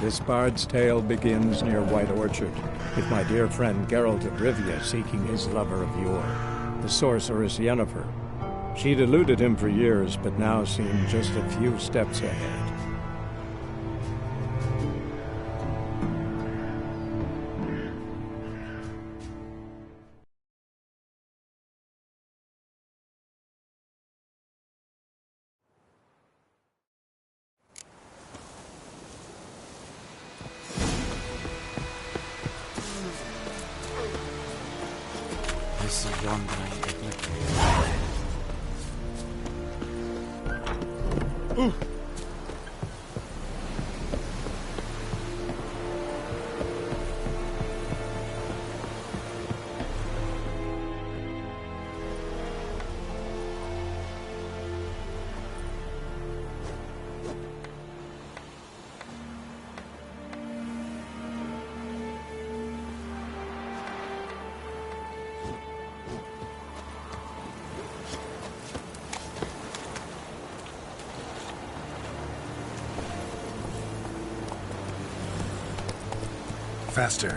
This bard's tale begins near White Orchard, with my dear friend Geralt of Rivia seeking his lover of yore, the sorceress Yennefer. She'd eluded him for years, but now seemed just a few steps ahead. This is one that I ain't getting. Faster.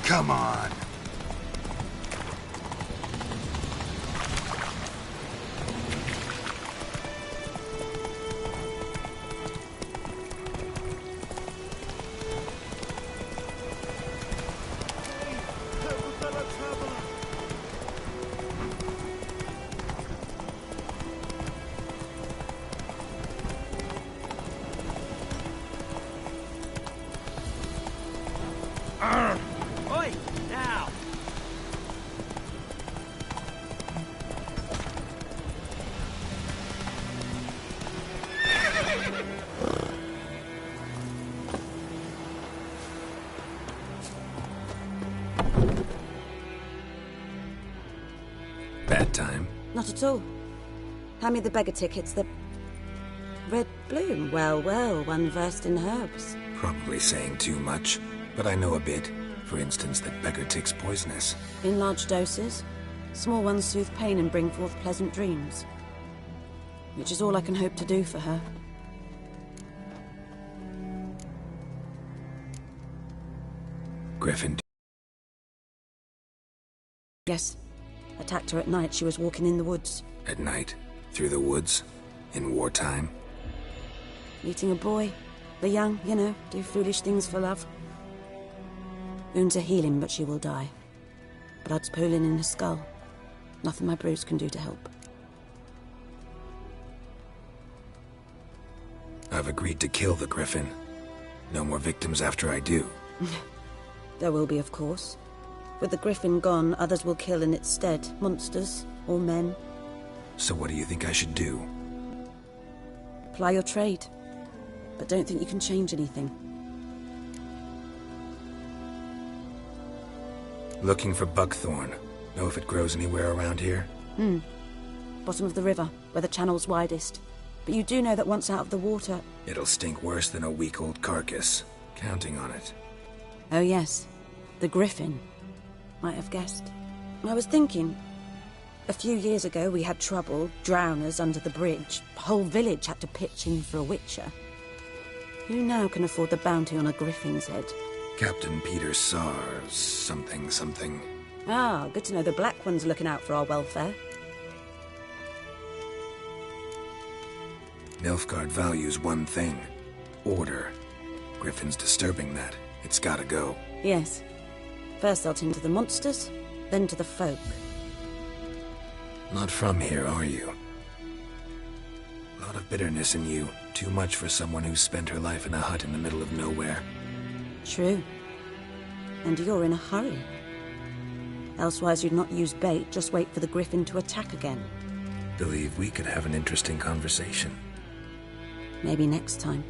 Come on. Oi! Now! Bad time. Not at all. Hand me the beggar tickets, the... Red bloom. Well, well, one versed in herbs. Probably saying too much, but I know a bit. For instance, that beggar tick's poisonous. In large doses. Small ones soothe pain and bring forth pleasant dreams. Which is all I can hope to do for her. Griffin. Yes. Attacked her at night. She was walking in the woods. At night? Through the woods? In wartime? Meeting a boy. The young, you know, do foolish things for love. Wounds are healing, but she will die. Blood's pooling in her skull. Nothing my bruise can do to help. I've agreed to kill the Griffin. No more victims after I do. There will be, of course. With the Griffin gone, others will kill in its stead. Monsters, or men. So what do you think I should do? Ply your trade. But don't think you can change anything. Looking for buckthorn. Know if it grows anywhere around here? Bottom of the river, where the channel's widest. But you do know that once out of the water... It'll stink worse than a week-old carcass. Counting on it. Oh yes, the Griffin. Might have guessed. I was thinking... A few years ago we had trouble, drowners under the bridge. The whole village had to pitch in for a witcher. Who now can afford the bounty on a Griffin's head? Captain Peter Sars... something. Ah, good to know the Black One's looking out for our welfare. Nilfgaard values one thing. Order. Griffin's disturbing that. It's gotta go. Yes. First they'll tend to the monsters, then to the folk. Not from here, are you? A lot of bitterness in you. Too much for someone who's spent her life in a hut in the middle of nowhere. True. And you're in a hurry. Elsewise you'd not use bait, just wait for the Griffin to attack again. Believe we could have an interesting conversation. Maybe next time.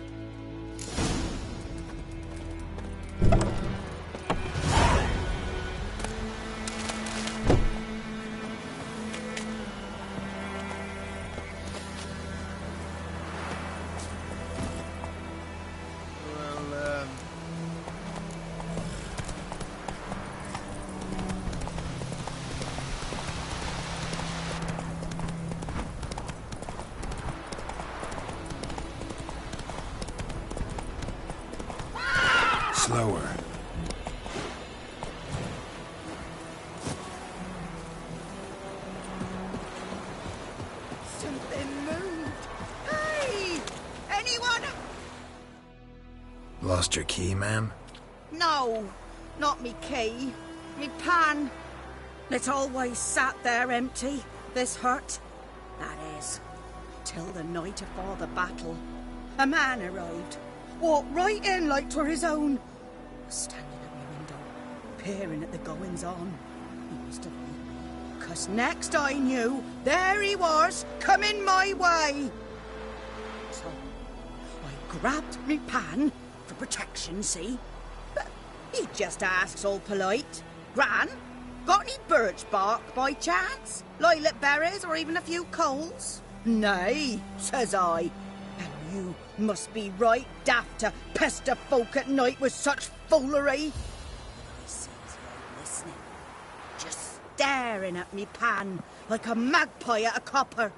Slower. Something moved. Hey! Anyone? Lost your key, ma'am? No, not me key. Me pan. It always sat there empty, this hut. That is, till the night afore the battle. A man arrived, walked right in like 'twere his own. Was standing at my window, peering at the goings-on. He must have known me, 'cause next I knew, there he was, coming my way. So, I grabbed me pan, for protection, see? But he just asks all polite, Gran, got any birch bark by chance? Lilac berries or even a few coals? Nay, says I. And you must be right daft to pester folk at night with such foolery. I sits there listening, just staring at me pan like a magpie at a copper.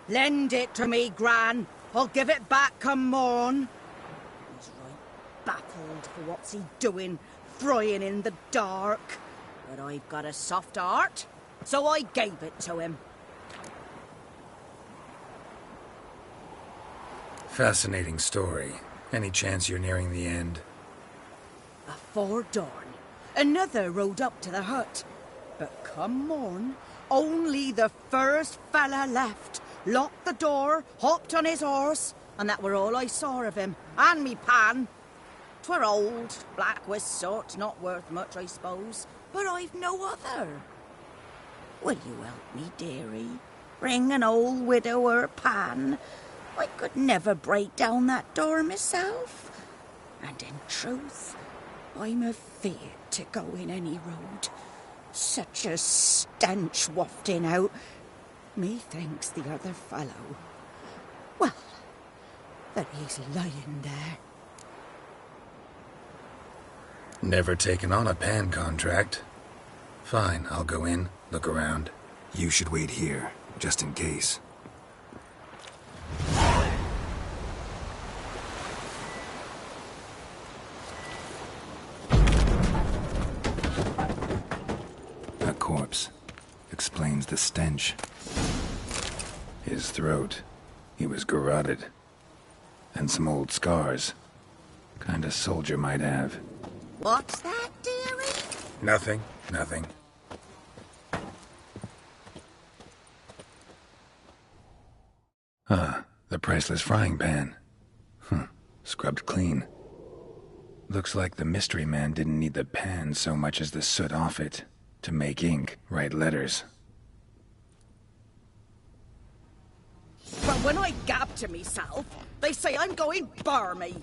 Lend it to me, Gran. I'll give it back come morn. He's right baffled for what's he doing, frying in the dark. But I've got a soft heart, so I gave it to him. Fascinating story. Any chance you're nearing the end? Afore dawn, another rode up to the hut. But come morn, only the first fella left. Locked the door, hopped on his horse, and that were all I saw of him, and me pan. 'Twere old, black with soot, not worth much, I suppose, but I've no other. Will you help me, dearie? Bring an old widower pan? I could never break down that door myself. And in truth, I'm afeard to go in any road. Such a stench wafting out. Methinks the other fellow, well, that he's lying there. Never taken on a pan contract. Fine, I'll go in, look around. You should wait here, just in case. A corpse. Explains the stench. His throat. He was garroted. And some old scars. Kind of soldier might have. What's that, dearie? Nothing. The priceless frying pan. Scrubbed clean. Looks like the mystery man didn't need the pan so much as the soot off it to make ink, write letters. But when I gab to myself, they say I'm going barmy.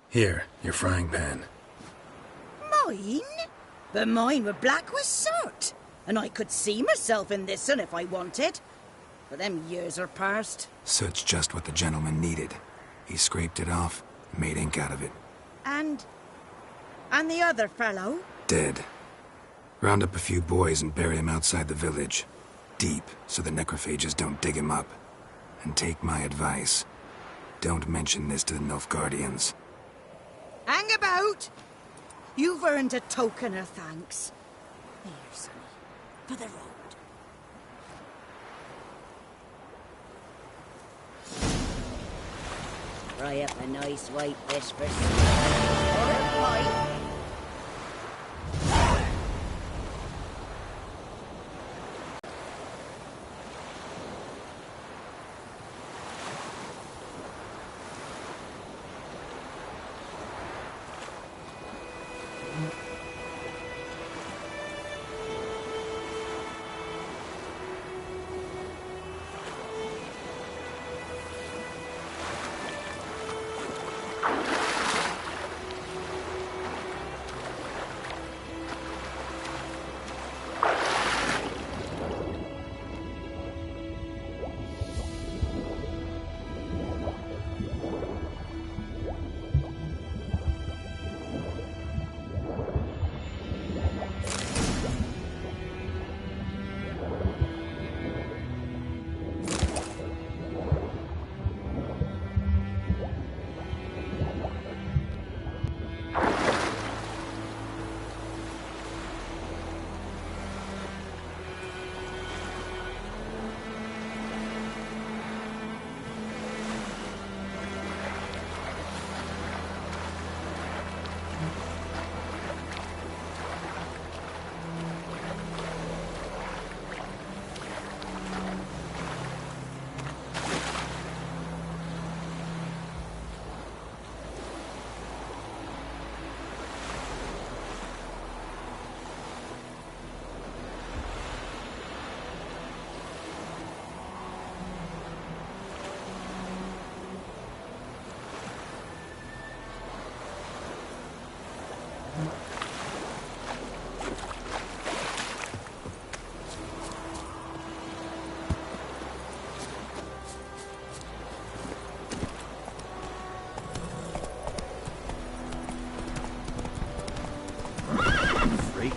Here, your frying pan. Mine? But mine were black with soot. And I could see myself in this one if I wanted. But them years are past. Soot's just what the gentleman needed. He scraped it off, made ink out of it. And the other fellow? Dead. Round up a few boys and bury him outside the village. Deep, so the necrophages don't dig him up. And take my advice. Don't mention this to the Nilfgaardians. Hang about! You've earned a token of thanks. Here, sonny, for the road. Fry up a nice white fish for supper. Freak.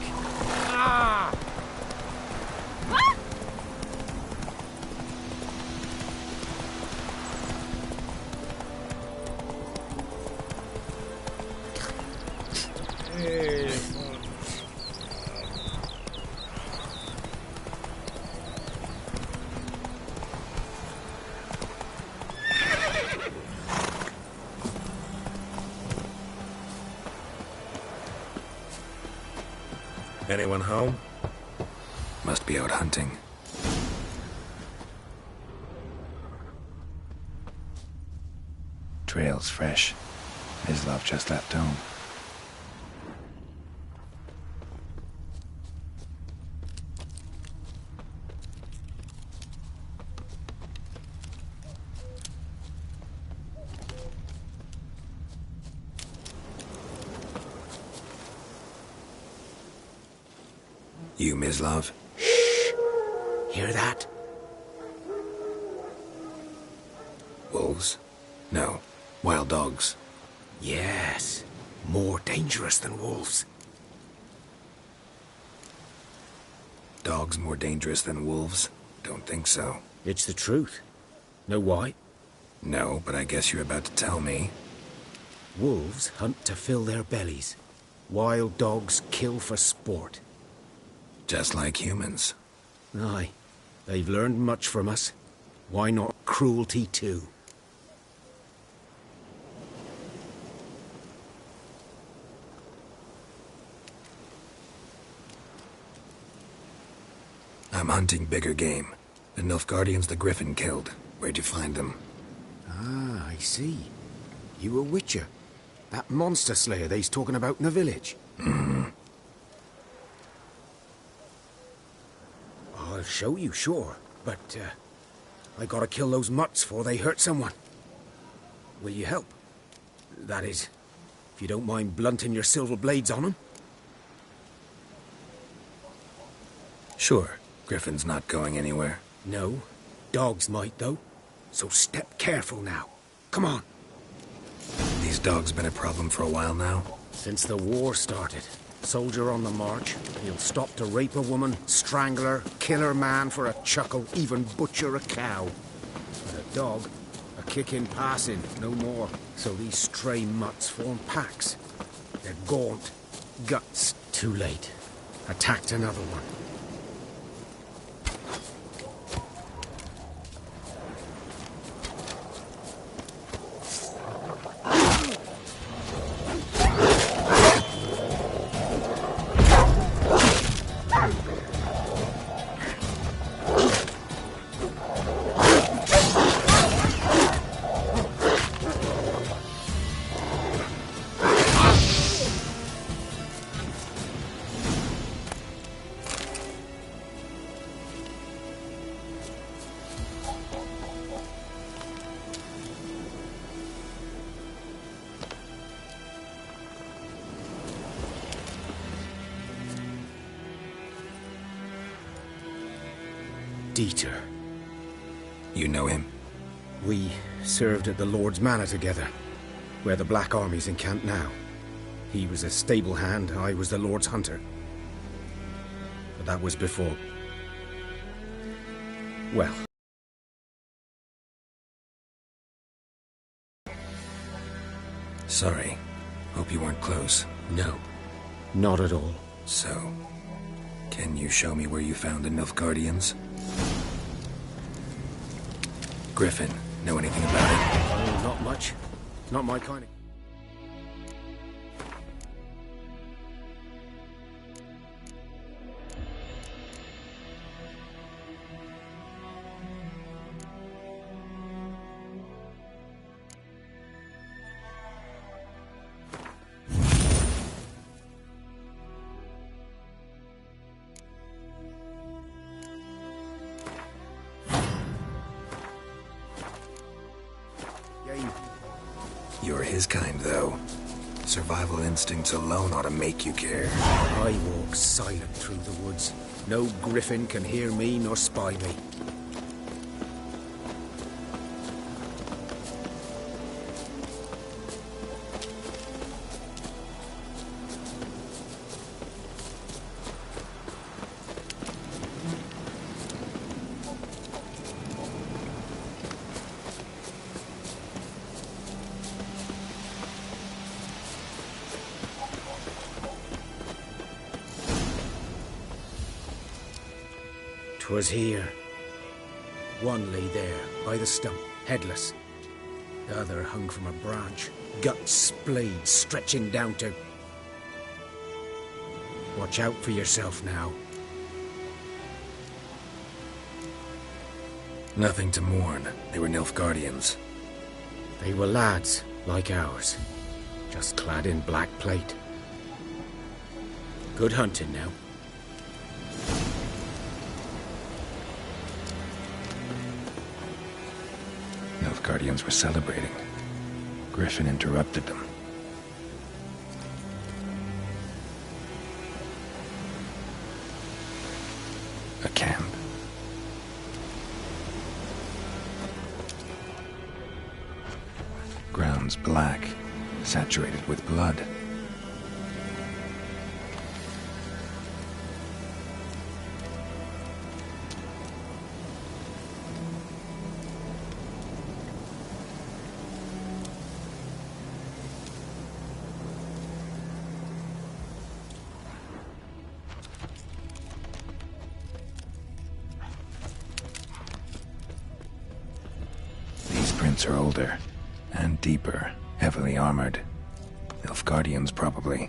Anyone home? Must be out hunting. Trail's fresh. Islov just left home. You, Mislav? Hear that? Wolves? No. Wild dogs. Yes. More dangerous than wolves. Dogs more dangerous than wolves? Don't think so. It's the truth. Know why? No, but I guess you're about to tell me. Wolves hunt to fill their bellies. Wild dogs kill for sport. Just like humans. Aye. They've learned much from us. Why not cruelty too? I'm hunting bigger game. The Nilfgaardians the Griffin killed. Where'd you find them? Ah, I see. You a witcher. That monster slayer they's talking about in the village. I'll show you, sure. But, I gotta kill those mutts before they hurt someone. Will you help? That is, if you don't mind blunting your silver blades on them. Sure. Griffin's not going anywhere. No. Dogs might, though. So step careful now. Come on. These dogs been a problem for a while now? Since the war started. Soldier on the march. He'll stop to rape a woman, strangle her, kill her man for a chuckle, even butcher a cow. But a dog, a kick in passing, no more. So these stray mutts form packs. They're gaunt. Guts. Too late. Attacked another one. Dieter. You know him? We served at the Lord's Manor together, where the Black Army's encamped now. He was a stable hand, I was the Lord's hunter. But that was before... well... Sorry. Hope you weren't close. No, not at all. So, can you show me where you found the Nilfgaardians? Griffin, know anything about it? Oh, not much. Not my kind of... You're his kind, though. Survival instincts alone ought to make you care. I walk silent through the woods. No griffin can hear me nor spy me. 'Twas here. One lay there, by the stump, headless. The other hung from a branch, guts splayed, stretching down to... Watch out for yourself now. Nothing to mourn. They were Nilfgaardians. They were lads, like ours, just clad in black plate. Good hunting now. Nilfgaardians were celebrating. Griffin interrupted them. A camp. Grounds black, saturated with blood. These prints are older. And deeper, heavily armored. Nilfgaardians, probably.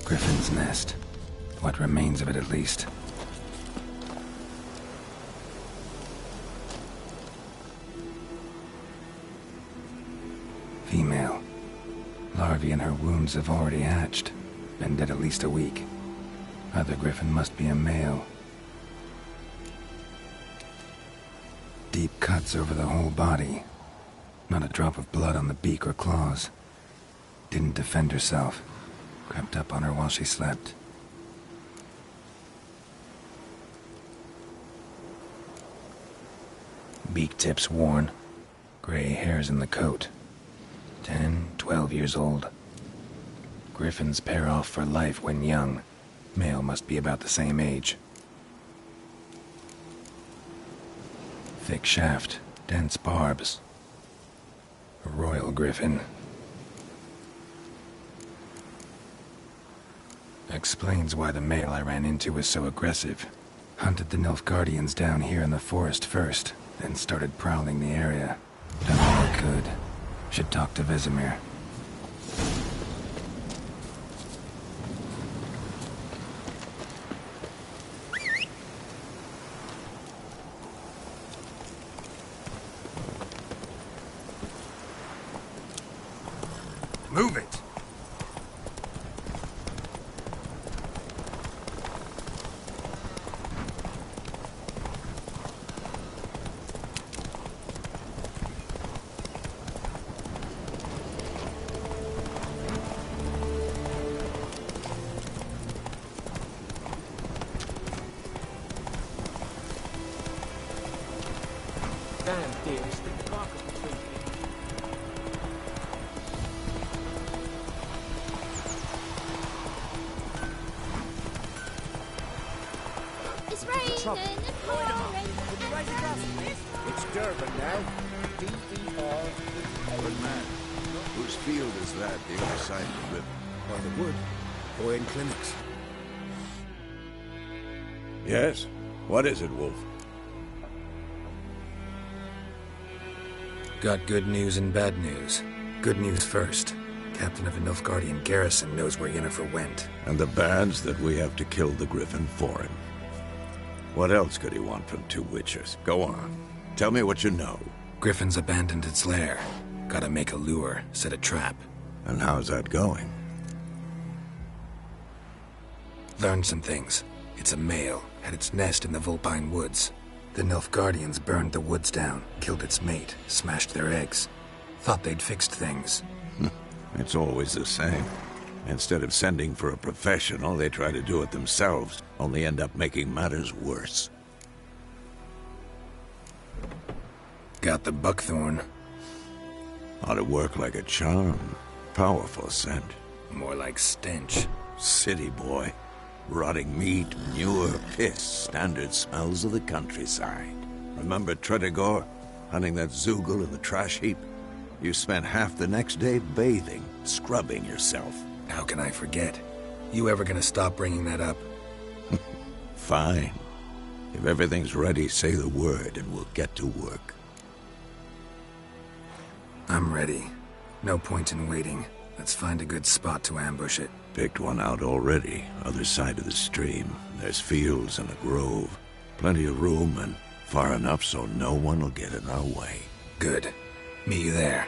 Griffin's nest. What remains of it, at least. Female. Larvae in her wounds have already hatched. Been dead at least a week. Other griffin must be a male. Deep cuts over the whole body. Not a drop of blood on the beak or claws. Didn't defend herself. Crept up on her while she slept. Beak tips worn. Gray hairs in the coat. 10, 12 years old. Griffins pair off for life when young. Male must be about the same age. Thick shaft, dense barbs. A royal griffin. Explains why the male I ran into was so aggressive. Hunted the Nilfgaardians down here in the forest first, then started prowling the area. Done all I could. Should talk to Vesemir. Move it! Damn, dear, stick the bark up between you. It's raining and pouring. It's Durban now. D-E-R. Good man. Whose field is that, the other side of the river? By the wood. Boyne Clinics. Yes? What is it, Wolf? Got good news and bad news. Good news first. Captain of a Nilfgaardian garrison knows where Yennefer went. And the bad's that we have to kill the Griffin for him. What else could he want from two Witchers? Go on. Tell me what you know. Griffin's abandoned its lair. Gotta make a lure, set a trap. And how's that going? Learned some things. It's a male, had its nest in the Vulpine Woods. The Nilfgaardians burned the woods down, killed its mate, smashed their eggs. Thought they'd fixed things. It's always the same. Instead of sending for a professional, they try to do it themselves, only end up making matters worse. Got the buckthorn. Ought to work like a charm. Powerful scent. More like stench. City boy. Rotting meat, manure, piss, standard smells of the countryside. Remember Tretogor? Hunting that Zoogle in the trash heap? You spent half the next day bathing, scrubbing yourself. How can I forget? You ever gonna stop bringing that up? Fine. If everything's ready, say the word and we'll get to work. I'm ready. No point in waiting. Let's find a good spot to ambush it. Picked one out already, other side of the stream. There's fields and a grove. Plenty of room and far enough so no one will get in our way. Good. Meet you there.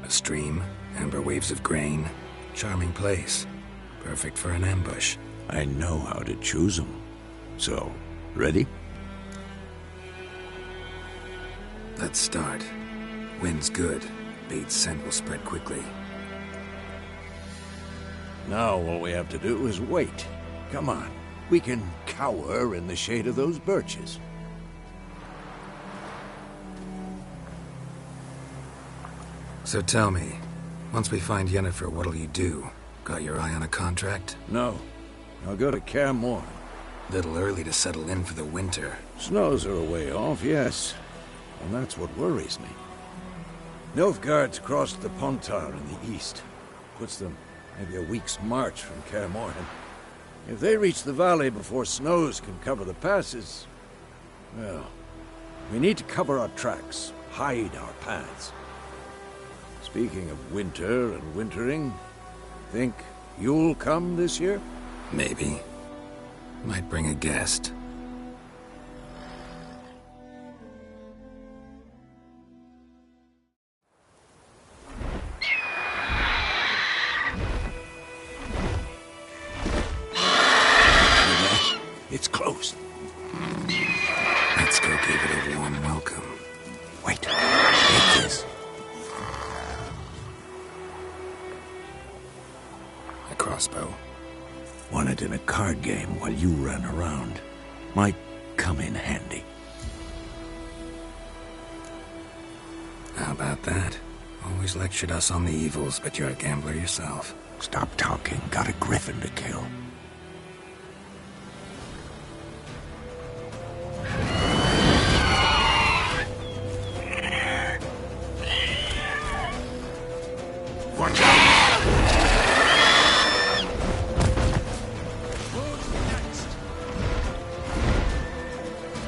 A stream, amber waves of grain. Charming place. Perfect for an ambush. I know how to choose them. So, ready? Let's start. Wind's good. Bait's scent will spread quickly. Now all we have to do is wait. Come on. We can cower in the shade of those birches. So tell me, once we find Yennefer, what'll you do? Got your eye on a contract? No. I'll go to Kaer Morhen. Little early to settle in for the winter. Snows are a way off, yes. And that's what worries me. Nilfgaard's crossed the Pontar in the east. Puts them maybe a week's march from Kaer Morhen. If they reach the valley before snows can cover the passes, well, we need to cover our tracks, hide our paths. Speaking of winter and wintering, think you'll come this year? Maybe. Might bring a guest. It's close. Let's go give it a warm welcome. Wait. Take this. A crossbow. Won it in a card game while you ran around. Might come in handy. How about that? Always lectured us on the evils, but you're a gambler yourself. Stop talking. Got a griffin to kill. Watch out!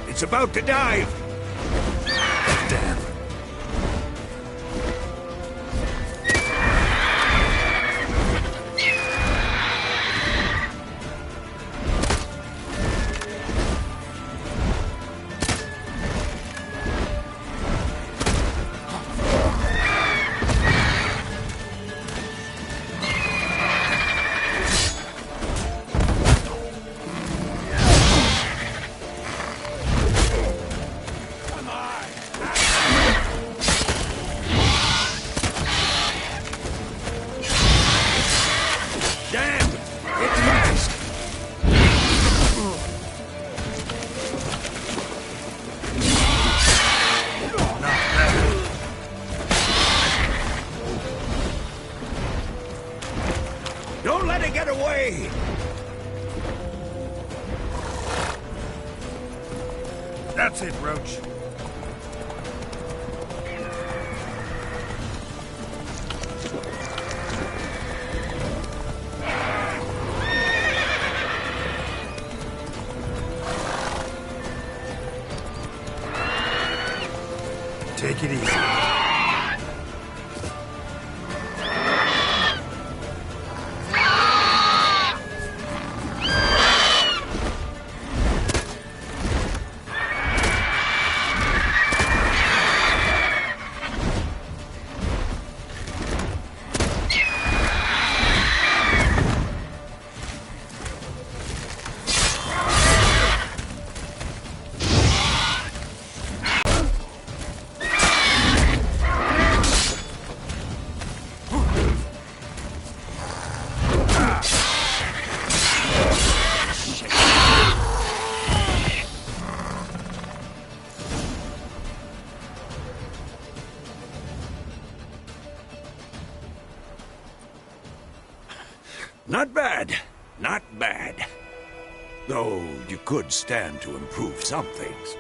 It's about to dive! Damn. way! That's it, Roach. Take it easy. Not bad. Not bad. Though you could stand to improve some things.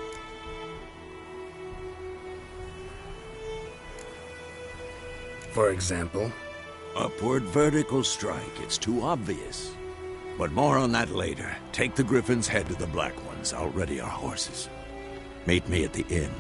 For example? Upward vertical strike. It's too obvious. But more on that later. Take the Griffin's head to the Black Ones. I'll ready our horses. Meet me at the inn.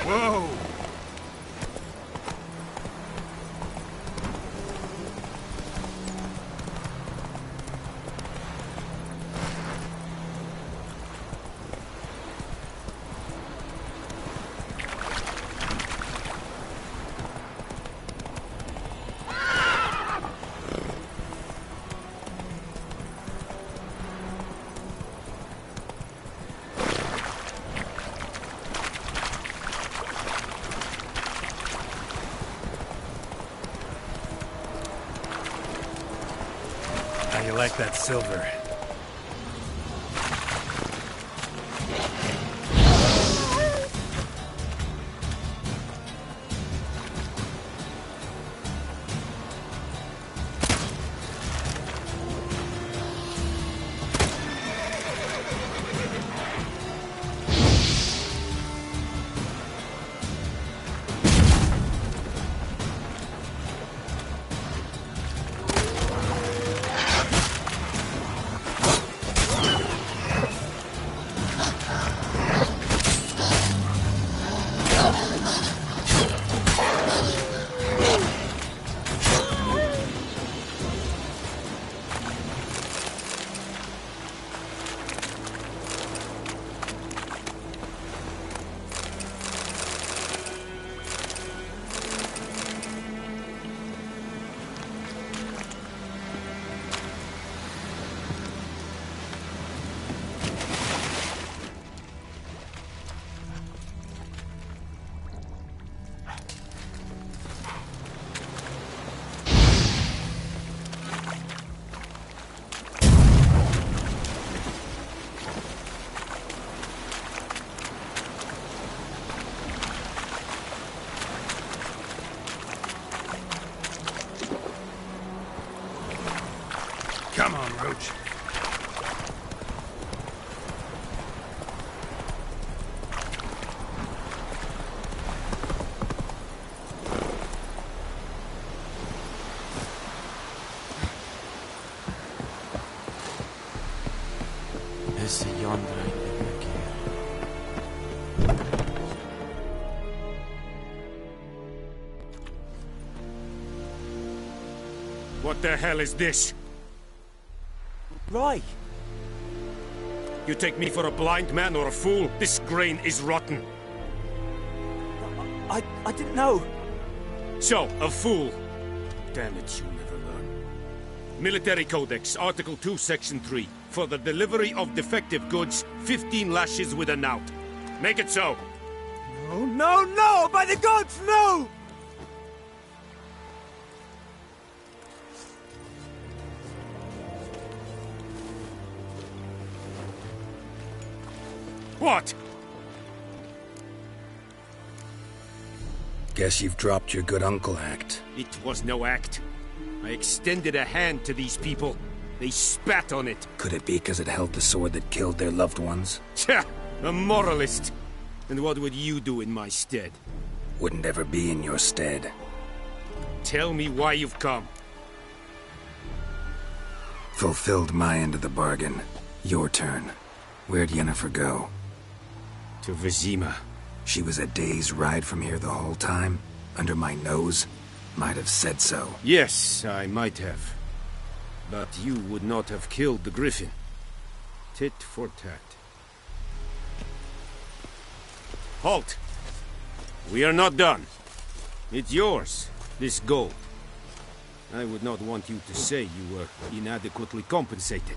Whoa! How you like that silver? Come on, Roach. Esse yonder What the hell is this? Right. You take me for a blind man or a fool? This grain is rotten. I didn't know. So, a fool. Damn it, you never learn. Military Codex, Article 2, Section 3. For the delivery of defective goods, 15 lashes with a knout. Make it so. No, no, no! By the gods, no! What? Guess you've dropped your good uncle act. It was no act. I extended a hand to these people. They spat on it. Could it be because it held the sword that killed their loved ones? Tja, a moralist. And what would you do in my stead? Wouldn't ever be in your stead. Tell me why you've come. Fulfilled my end of the bargain. Your turn. Where'd Yennefer go? To Vizima. She was a day's ride from here the whole time? Under my nose? Might have said so. Yes, I might have. But you would not have killed the Griffin. Tit for tat. Halt! We are not done. It's yours, this gold. I would not want you to say you were inadequately compensated.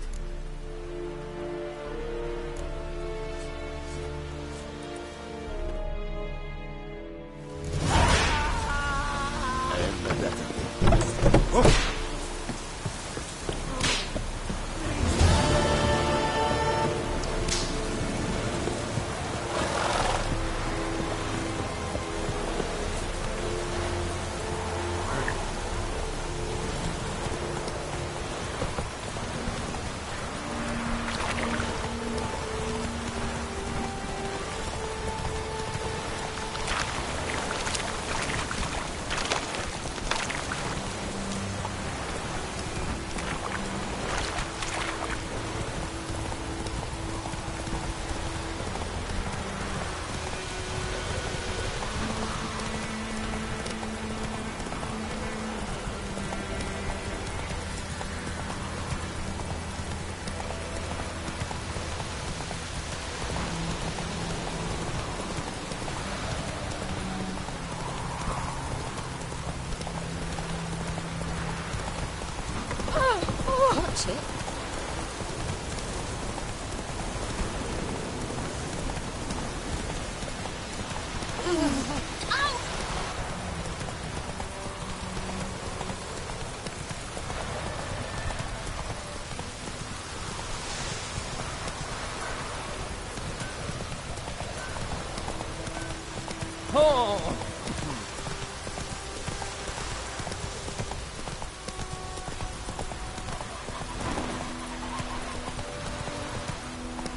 Watch it.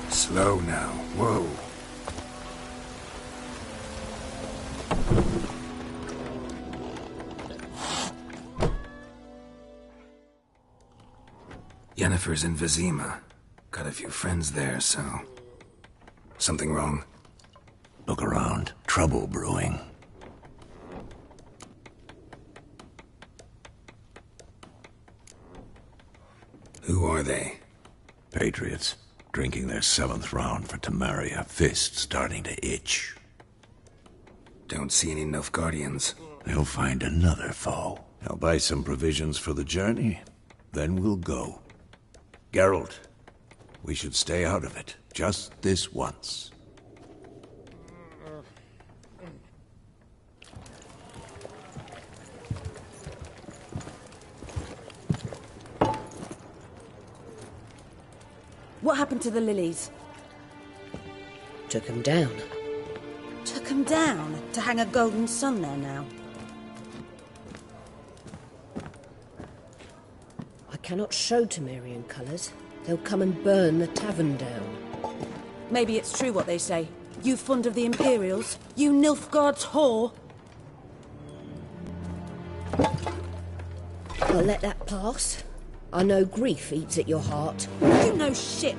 Slow now. Whoa. Yennefer's in Vizima. Got a few friends there, so... Something wrong? Look around. Trouble brewing. Who are they? Patriots. Drinking their 7th round for Temeria. Fist starting to itch. Don't see any Nilfgaardians. They'll find another foe. I'll buy some provisions for the journey. Then we'll go. Geralt, we should stay out of it. Just this once. What happened to the lilies? Took them down. Took them down? To hang a golden sun there now? I cannot show Temerian colours. They'll come and burn the tavern down. Maybe it's true what they say. You fond of the Imperials? You Nilfgaard's whore? I'll let that pass. I know grief eats at your heart. You know shit.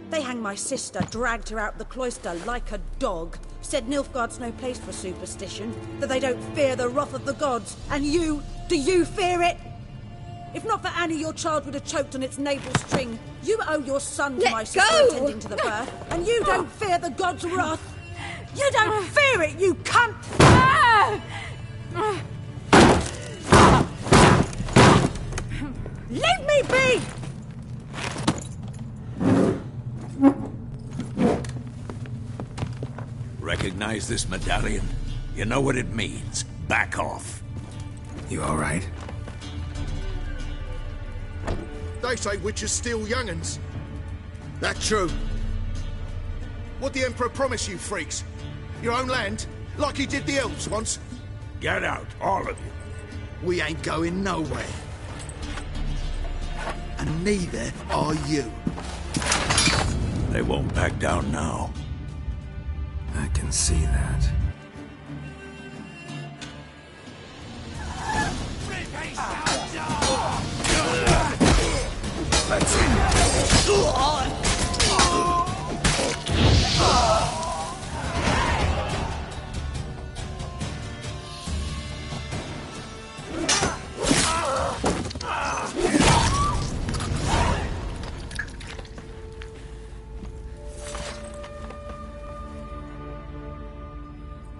They hanged my sister, dragged her out the cloister like a dog. Said Nilfgaard's no place for superstition, that they don't fear the wrath of the gods. And you, do you fear it? If not for Annie, your child would have choked on its navel string. You owe your son to my sister attending to the birth, and you don't fear the gods' wrath. You don't fear it, you cunt! Leave me be! Recognize this medallion? You know what it means. Back off. You all right? They say witches steal young'uns. That true? What the Emperor promise you, freaks? Your own land? Like he did the elves once? Get out, all of you. We ain't going nowhere. And neither are you. They won't back down now. I can see that.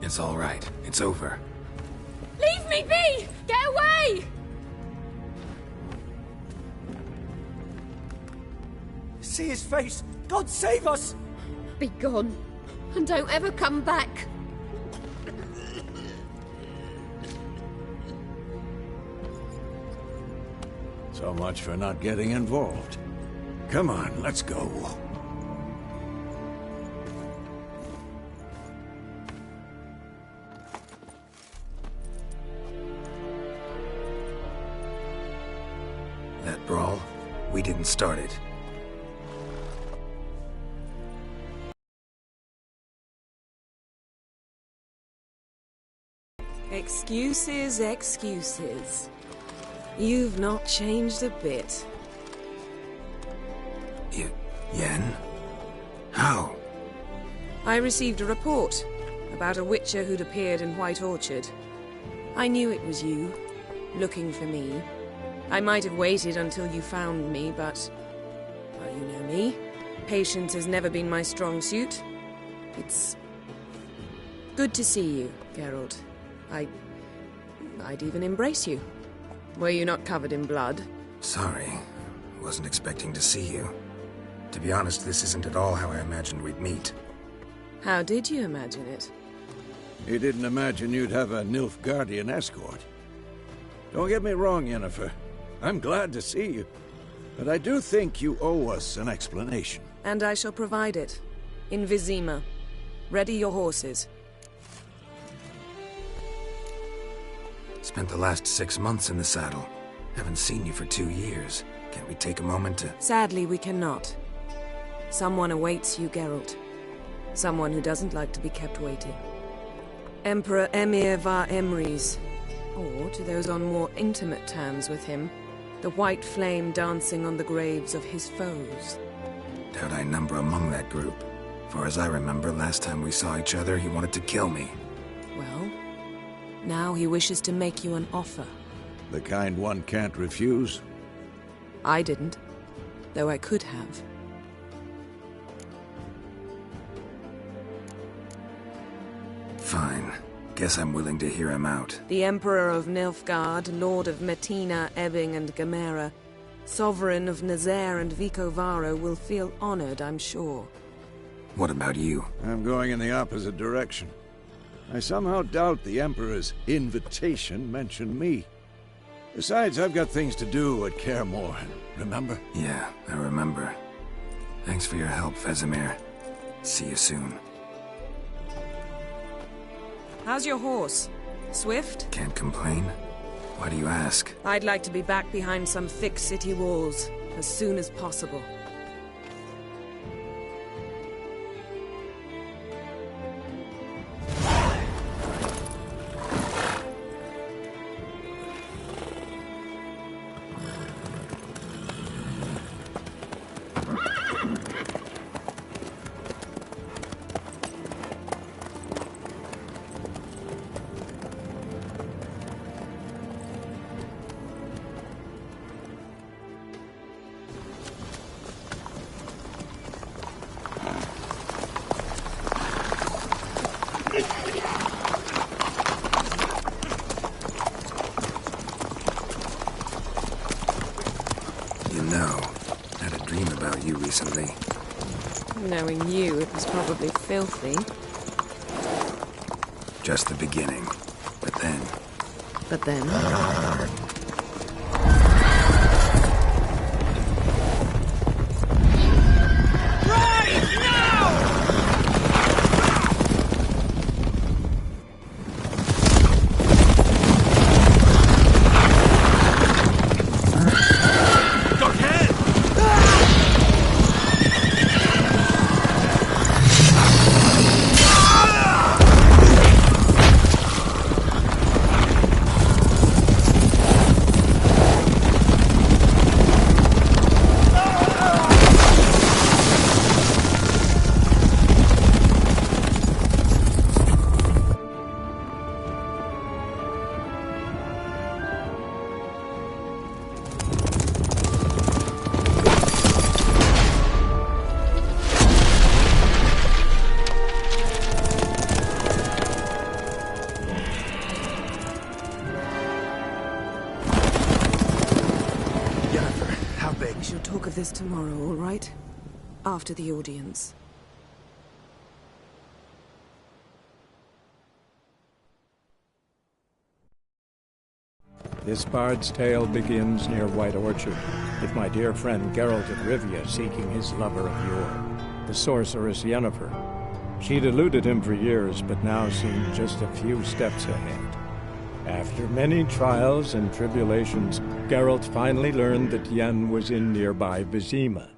It's all right. It's over. Leave me be! Get away! See his face! God save us! Be gone. And don't ever come back. So much for not getting involved. Come on, let's go. That brawl, we didn't start it. Excuses, excuses. You've not changed a bit. Yen? How? I received a report about a witcher who'd appeared in White Orchard. I knew it was you, looking for me. I might have waited until you found me, but... well, you know me. Patience has never been my strong suit. It's... good to see you, Geralt. I'd even embrace you. Were you not covered in blood? Sorry. Wasn't expecting to see you. To be honest, this isn't at all how I imagined we'd meet. How did you imagine it? You didn't imagine you'd have a Nilfgaardian escort. Don't get me wrong, Yennefer. I'm glad to see you. But I do think you owe us an explanation. And I shall provide it. In Vizima. Ready your horses. Spent the last 6 months in the saddle. Haven't seen you for 2 years. Can't we take a moment to... Sadly, we cannot. Someone awaits you, Geralt. Someone who doesn't like to be kept waiting. Emperor Emhyr var Emreis. Or, to those on more intimate terms with him, the white flame dancing on the graves of his foes. Doubt I number among that group. For as I remember, last time we saw each other, he wanted to kill me. Well, now he wishes to make you an offer. The kind one can't refuse? I didn't, though I could have. Fine. Guess I'm willing to hear him out. The Emperor of Nilfgaard, Lord of Metina, Ebbing and Gamera, Sovereign of Nazaire and Vicovaro will feel honored, I'm sure. What about you? I'm going in the opposite direction. I somehow doubt the Emperor's invitation mentioned me. Besides, I've got things to do at Kaer Morhen, remember? Yeah, I remember. Thanks for your help, Vesemir. See you soon. How's your horse? Swift? Can't complain. Why do you ask? I'd like to be back behind some thick city walls, as soon as possible. know. I had a dream about you recently. Knowing you, it was probably filthy. Just the beginning. But then... But then... This tomorrow, all right? After the audience. This bard's tale begins near White Orchard, with my dear friend Geralt of Rivia seeking his lover of yore, the sorceress Yennefer. She'd eluded him for years, but now seemed just a few steps ahead. After many trials and tribulations, Geralt finally learned that Yen was in nearby Vizima.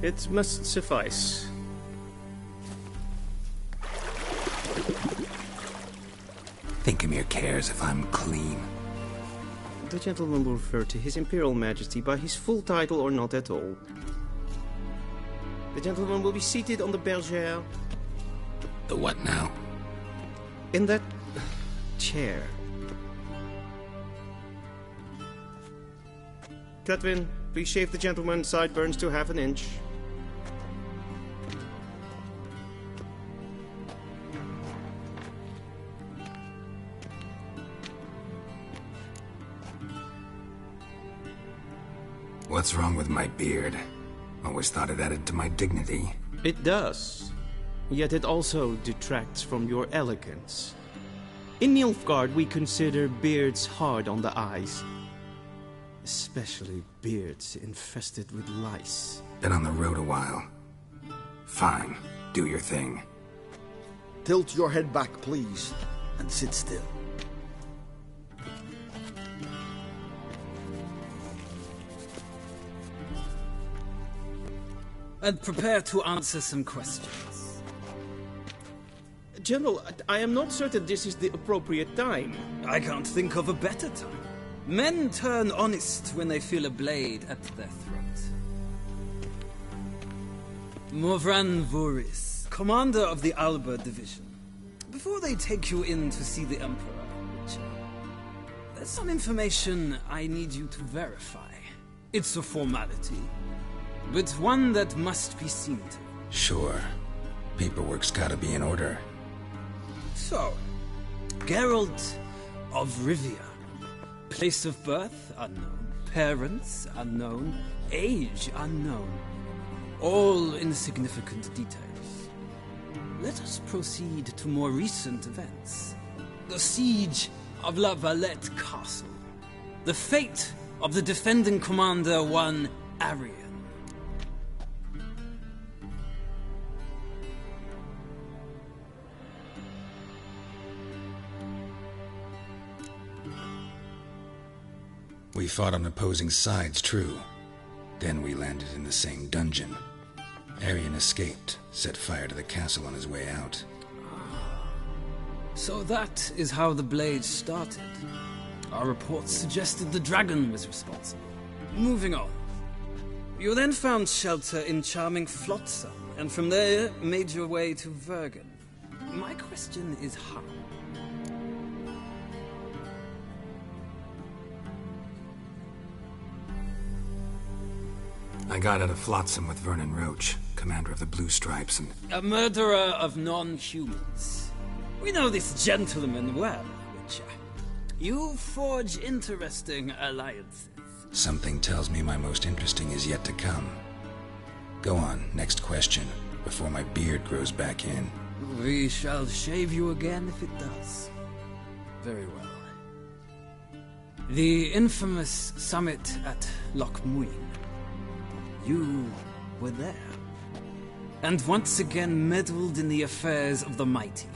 It must suffice. Thinkamir cares if I'm clean. The gentleman will refer to His Imperial Majesty by his full title or not at all. The gentleman will be seated on the bergère. The what now? In that chair. Cletwin, please shave the gentleman's sideburns to half an inch. What's wrong with my beard? Always thought it added to my dignity. It does. Yet it also detracts from your elegance. In Nilfgaard, we consider beards hard on the eyes. Especially beards infested with lice. Been on the road a while. Fine. Do your thing. Tilt your head back, please, and sit still. And prepare to answer some questions. General, I am not certain this is the appropriate time. I can't think of a better time. Men turn honest when they feel a blade at their throat. Morvran Voorhis, commander of the Alba Division. Before they take you in to see the Emperor, there's some information I need you to verify. It's a formality, but one that must be seen to. Sure. Paperwork's gotta be in order. So, Geralt of Rivia. Place of birth unknown. Parents unknown. Age unknown. All insignificant details. Let us proceed to more recent events. The siege of La Valette Castle. The fate of the defending commander, one Arian. We fought on opposing sides, true. Then we landed in the same dungeon. Arian escaped, set fire to the castle on his way out. So that is how the Blade started. Our reports suggested the dragon was responsible. Moving on. You then found shelter in charming Flotsam, and from there made your way to Vergen. My question is how? I got out of Flotsam with Vernon Roach, commander of the Blue Stripes, and... A murderer of non-humans. We know this gentleman well, Witcher. You forge interesting alliances. Something tells me my most interesting is yet to come. Go on, next question, before my beard grows back in. We shall shave you again if it does. Very well. The infamous summit at Loch Muin. You were there. And once again meddled in the affairs of the mighty.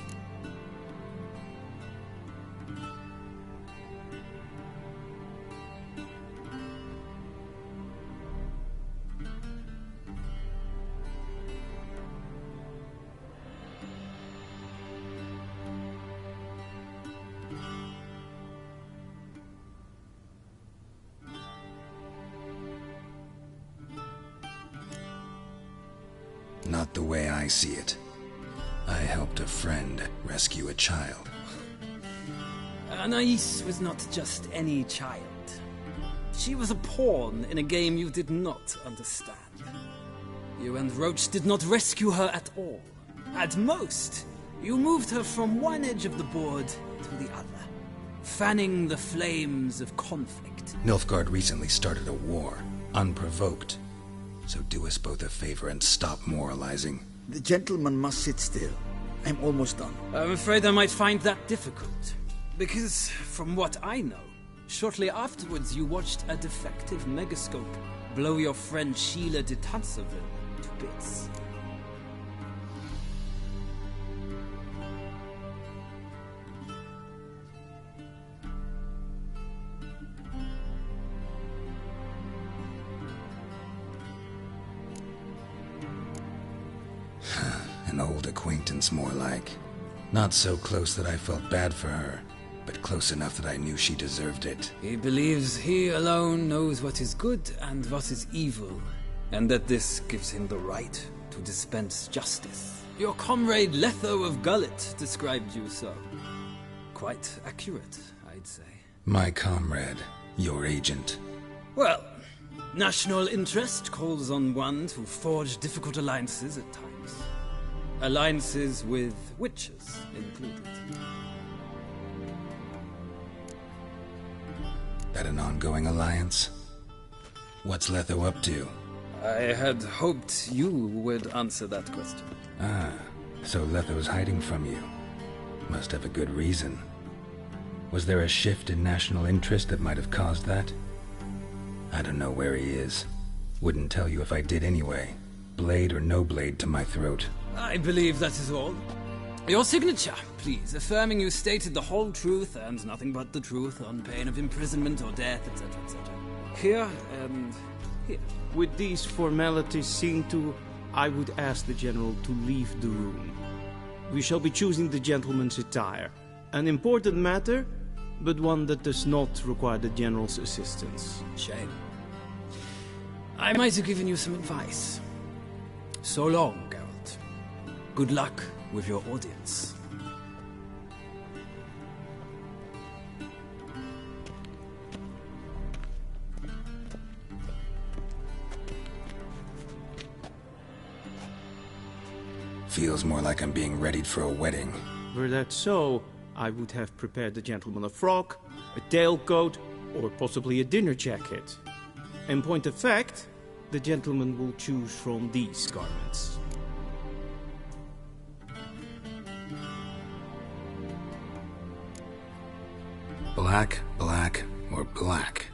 Not the way I see it. I helped a friend rescue a child. Anais was not just any child. She was a pawn in a game you did not understand. You and Roach did not rescue her at all. At most, you moved her from one edge of the board to the other, fanning the flames of conflict. Nilfgaard recently started a war, unprovoked. So do us both a favor and stop moralizing. The gentleman must sit still. I'm almost done. I'm afraid I might find that difficult. Because, from what I know, shortly afterwards you watched a defective megascope blow your friend Sheila de Tanserville to bits. An old acquaintance, more like. Not so close that I felt bad for her, but close enough that I knew she deserved it. He believes he alone knows what is good and what is evil, and that this gives him the right to dispense justice. Your comrade Letho of Gullet described you so. Quite accurate, I'd say. My comrade, your agent. Well, national interest calls on one to forge difficult alliances at times. Alliances with witches included. That an ongoing alliance? What's Letho up to? I had hoped you would answer that question. Ah, so Letho's hiding from you. Must have a good reason. Was there a shift in national interest that might have caused that? I don't know where he is. Wouldn't tell you if I did anyway. Blade or no blade to my throat. I believe that is all. Your signature, please, affirming you stated the whole truth and nothing but the truth on pain of imprisonment or death, etc., etc. Here and here. With these formalities seen to, I would ask the General to leave the room. We shall be choosing the gentleman's attire. An important matter, but one that does not require the General's assistance. Shame. I might have given you some advice. So long, Geralt. Good luck with your audience. Feels more like I'm being readied for a wedding. Were that so, I would have prepared the gentleman a frock, a tailcoat, or possibly a dinner jacket. In point of fact, the gentleman will choose from these garments. Black, black, or black?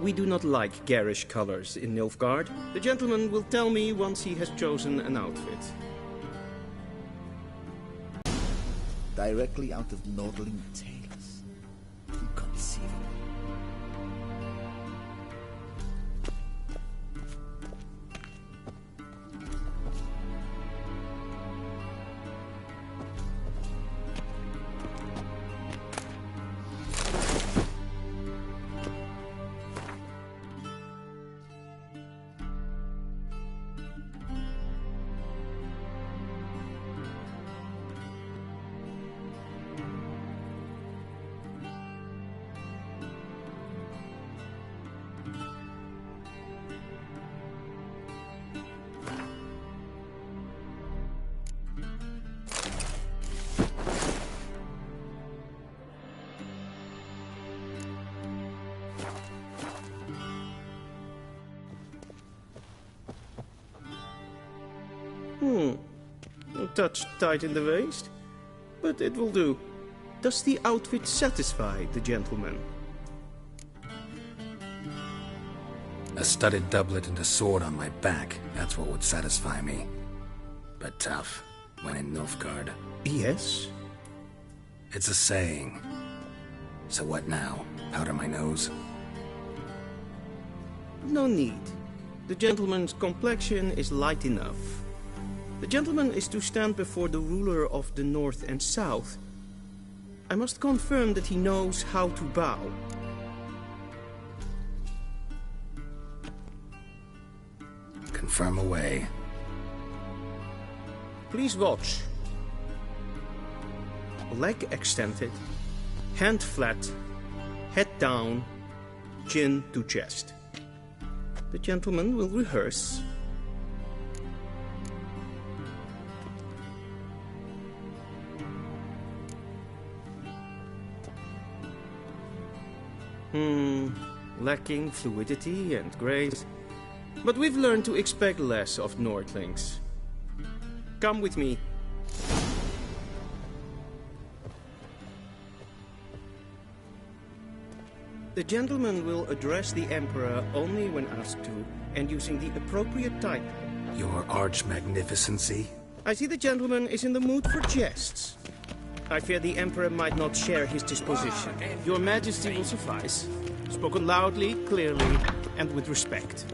We do not like garish colors in Nilfgaard. The gentleman will tell me once he has chosen an outfit. Directly out of Nordling Tales. Inconceivable. touch tight in the waist, but it will do. Does the outfit satisfy the gentleman? A studded doublet and a sword on my back, that's what would satisfy me. But tough, when in Nilfgaard. Yes? It's a saying. So what now? Powder my nose? No need. The gentleman's complexion is light enough. The gentleman is to stand before the ruler of the North and South. I must confirm that he knows how to bow. Confirm away. Please watch. Leg extended, hand flat, head down, chin to chest. The gentleman will rehearse. Lacking fluidity and grace. But we've learned to expect less of Nordlings. Come with me. The gentleman will address the Emperor only when asked to, and using the appropriate title. Your Arch-Magnificency? I see the gentleman is in the mood for jests. I fear the Emperor might not share his disposition. Your Majesty will suffice. Spoken loudly, clearly, and with respect.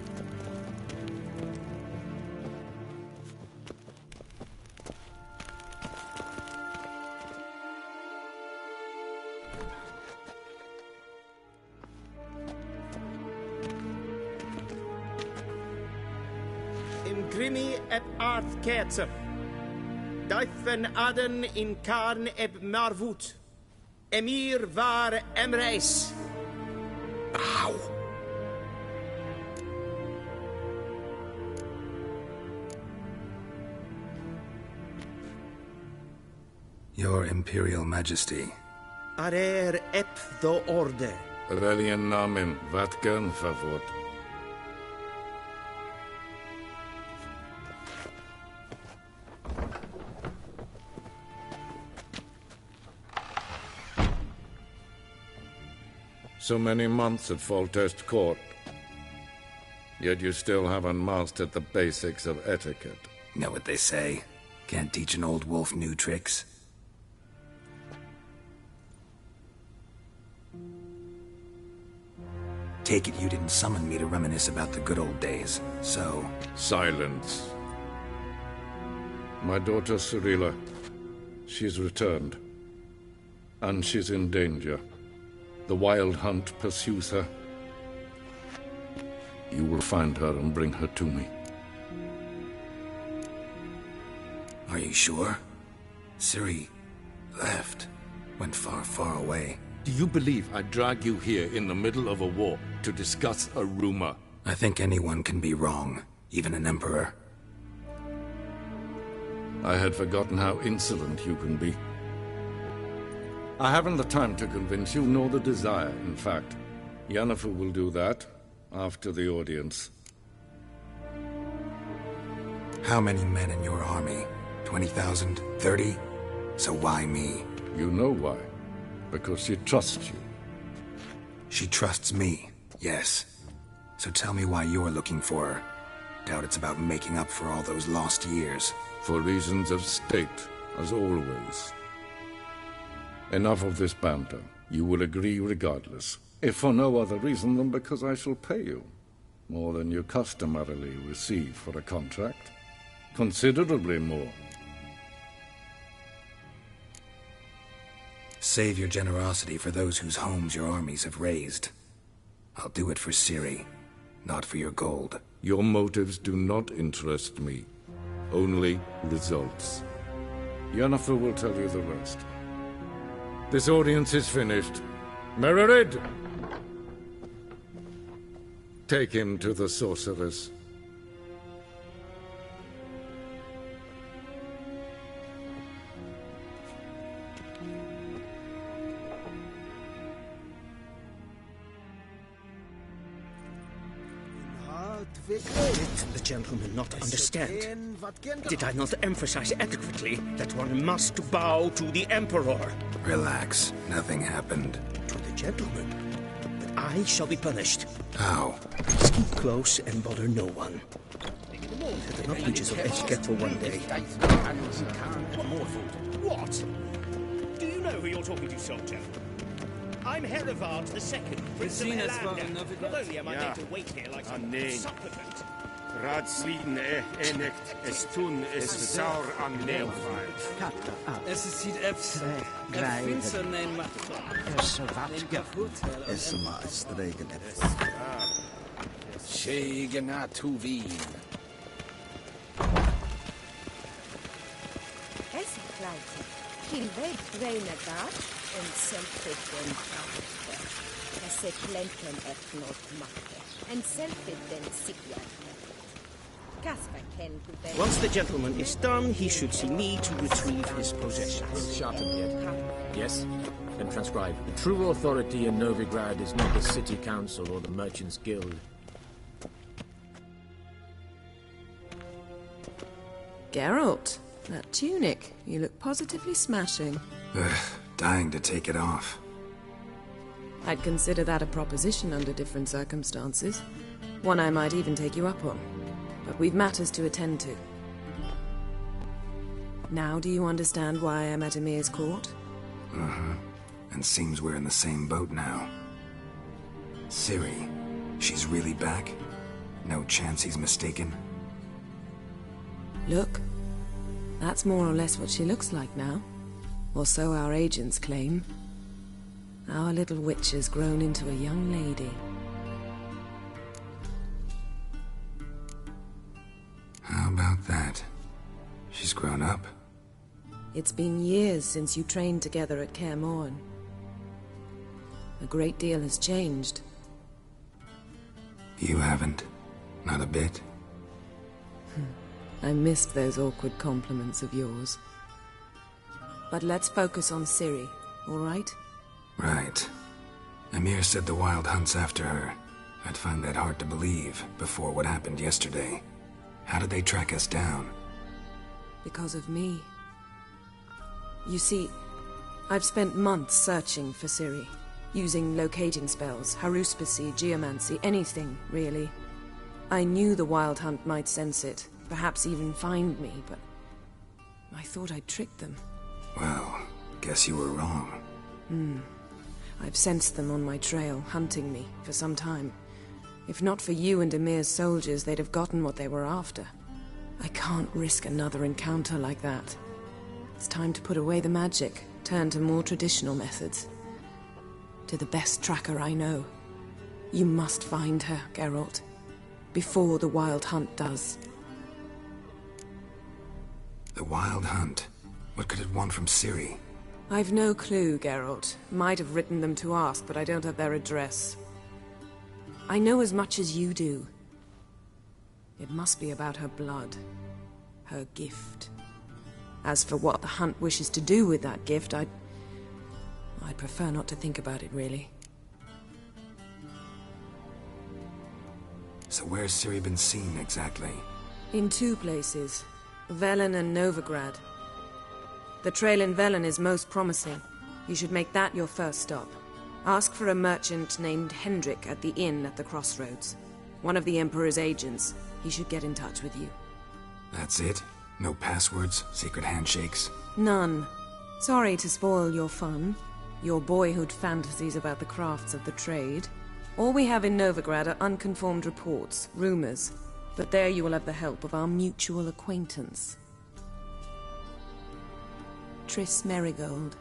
Imgrimi eb art ketzer. Daifen aden in karn eb marvut. Emir var emreis. Ow! Your Imperial Majesty. Arer ep do orde. Relian namen, wat gern favort. So many months at Foltest Court. Yet you still haven't mastered the basics of etiquette. Know what they say? Can't teach an old wolf new tricks. Take it you didn't summon me to reminisce about the good old days, so... Silence. My daughter Cirilla, she's returned. And she's in danger. The Wild Hunt pursues her. You will find her and bring her to me. Are you sure? Ciri left. Went far, far away. Do you believe I'd drag you here in the middle of a war to discuss a rumor? I think anyone can be wrong, even an emperor. I had forgotten how insolent you can be. I haven't the time to convince you, nor the desire, in fact. Yennefer will do that after the audience. How many men in your army? 20,000? 30? So why me? You know why. Because she trusts you. She trusts me, yes. So tell me why you're looking for her. Doubt it's about making up for all those lost years. For reasons of state, as always. Enough of this banter. You will agree regardless. If for no other reason than because I shall pay you. More than you customarily receive for a contract. Considerably more. Save your generosity for those whose homes your armies have razed. I'll do it for Ciri, not for your gold. Your motives do not interest me. Only results. Yennefer will tell you the rest. This audience is finished. Mererid! Take him to the sorceress. Did the gentleman not understand? Did I not emphasize adequately that one must bow to the Emperor? Relax. Nothing happened. To the gentleman. But I shall be punished. How? Keep close and bother no one. Set enough breaches of etiquette for one day. What? Do you know who you're talking to, soldier? I'm Herivard II, Prince of Helander. Not only am I made to wait here like some supplicant. Raadsleden echt es tun es saur an Neelfire. Es is hier efse. Finse neem maar. Es maar stregen Shegena Tuvin. Es kleite. Kilweg Renegat und Selfie den Es se klenken et not machte. And Selfie den Sigya. Once the gentleman is done, he should see me to retrieve his possessions. Sharpenhead. Yes? Then transcribe. The true authority in Novigrad is not the City Council or the Merchants' Guild. Geralt, that tunic. You look positively smashing. Ugh, dying to take it off. I'd consider that a proposition under different circumstances. One I might even take you up on. But we've matters to attend to. Now do you understand why I'm at Emir's court? Uh-huh. And seems we're in the same boat now. Ciri, she's really back? No chance he's mistaken? Look, that's more or less what she looks like now. Or so our agents claim. Our little witch has grown into a young lady. How about that? She's grown up. It's been years since you trained together at Kaer Morhen. A great deal has changed. You haven't. Not a bit. I missed those awkward compliments of yours. But let's focus on Ciri, all right? Right. Emir said the Wild Hunt's after her. I'd find that hard to believe before what happened yesterday. How did they track us down? Because of me. You see, I've spent months searching for Ciri, using locating spells, haruspicy, geomancy, anything, really. I knew the Wild Hunt might sense it, perhaps even find me, but I thought I'd tricked them. Well, guess you were wrong. I've sensed them on my trail, hunting me, for some time. If not for you and Emir's soldiers, they'd have gotten what they were after. I can't risk another encounter like that. It's time to put away the magic, turn to more traditional methods. To the best tracker I know. You must find her, Geralt. Before the Wild Hunt does. The Wild Hunt? What could it want from Ciri? I've no clue, Geralt. Might have written them to ask, but I don't have their address. I know as much as you do. It must be about her blood. Her gift. As for what the Hunt wishes to do with that gift, I'd prefer not to think about it, really. So where's Ciri been seen, exactly? In two places. Velen and Novigrad. The trail in Velen is most promising. You should make that your first stop. Ask for a merchant named Hendrik at the inn at the crossroads. One of the Emperor's agents. He should get in touch with you. That's it? No passwords? Secret handshakes? None. Sorry to spoil your fun. Your boyhood fantasies about the crafts of the trade. All we have in Novigrad are unconfirmed reports, rumors. But there you will have the help of our mutual acquaintance. Triss Merigold.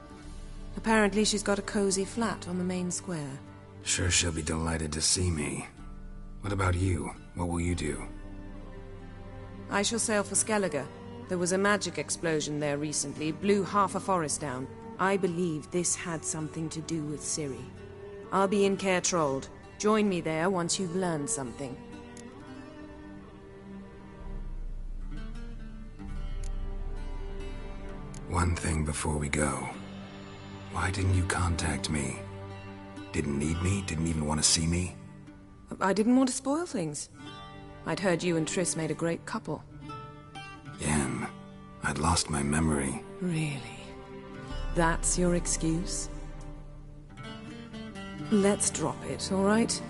Apparently she's got a cozy flat on the main square. Sure she'll be delighted to see me. What about you? What will you do? I shall sail for Skellige. There was a magic explosion there recently, blew half a forest down. I believe this had something to do with Ciri. I'll be in Caer Trolde. Join me there once you've learned something. One thing before we go. Why didn't you contact me? Didn't need me? Didn't even want to see me? I didn't want to spoil things. I'd heard you and Triss made a great couple. Yen, I'd lost my memory. Really? That's your excuse? Let's drop it, all right?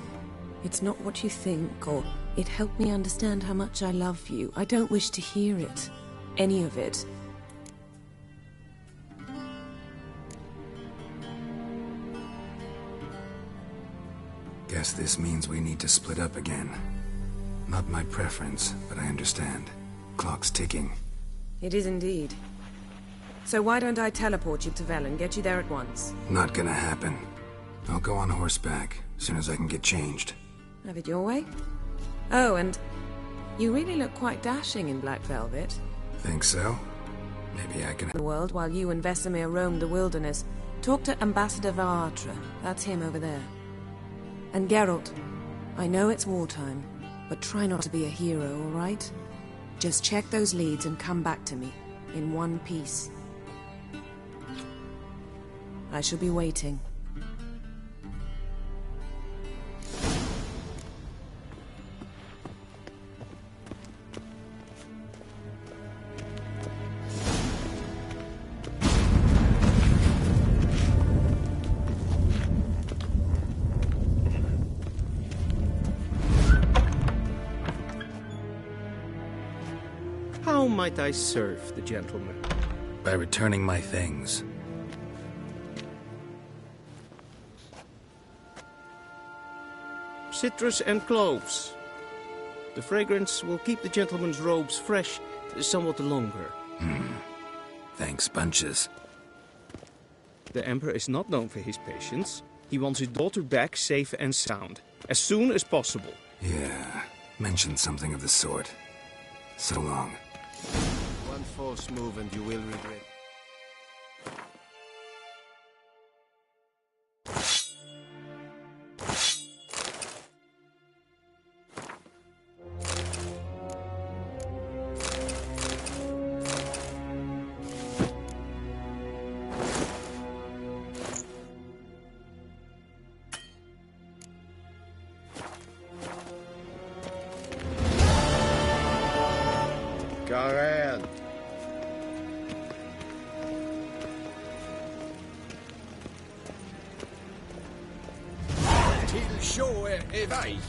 It's not what you think, or it helped me understand how much I love you. I don't wish to hear it. Any of it. Guess this means we need to split up again. Not my preference, but I understand. Clock's ticking. It is indeed. So why don't I teleport you to Vel and get you there at once? Not gonna happen. I'll go on horseback, as soon as I can get changed. Have it your way? Oh, and you really look quite dashing in black velvet. Think so? Maybe I can... The world while you and Vesemir roamed the wilderness. Talk to Ambassador Varatra. That's him over there. And Geralt, I know it's wartime, but try not to be a hero, all right? Just check those leads and come back to me, in one piece. I shall be waiting. How might I serve the gentleman? By returning my things. Citrus and cloves. The fragrance will keep the gentleman's robes fresh somewhat longer. Thanks, bunches. The Emperor is not known for his patience. He wants his daughter back safe and sound, as soon as possible. Yeah, mentioned something of the sort. So long. One false move and you will regret. Garan. Till sjå är väg.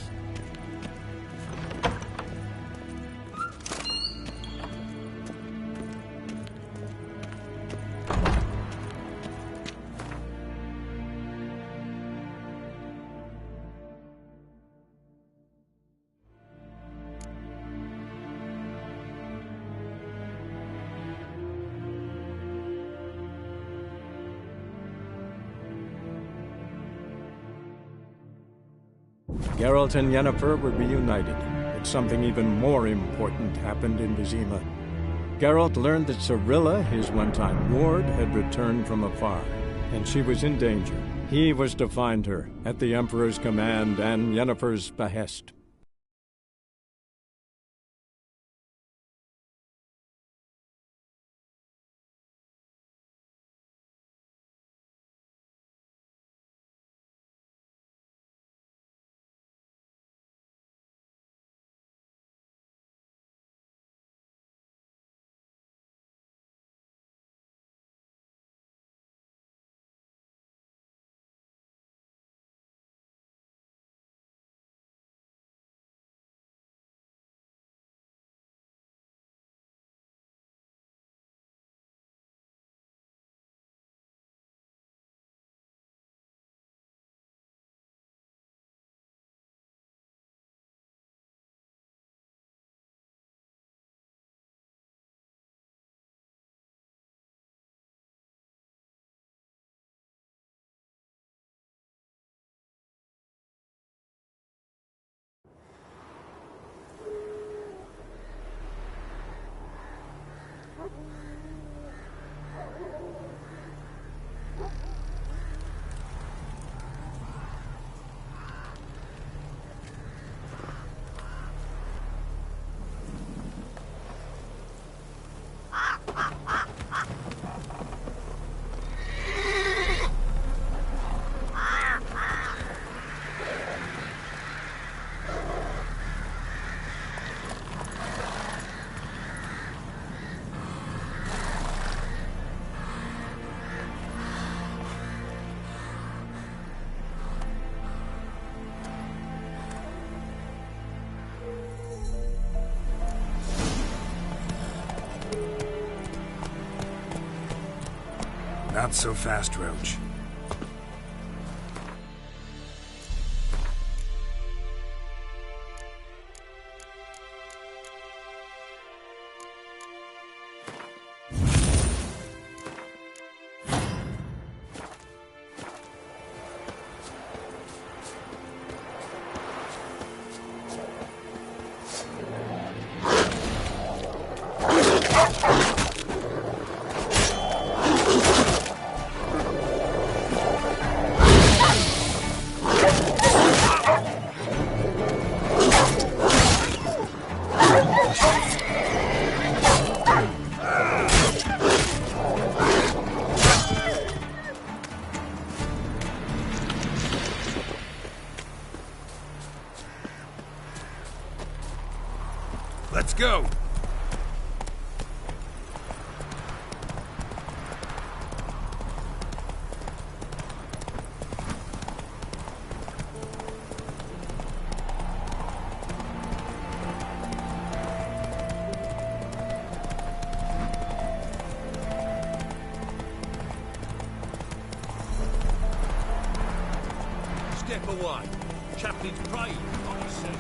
Geralt and Yennefer were reunited, but something even more important happened in Vizima. Geralt learned that Cirilla, his one-time ward, had returned from afar, and she was in danger. He was to find her, at the Emperor's command and Yennefer's behest. Not so fast, Roach. Let's go! Step away. Chaplain's praying, like you said.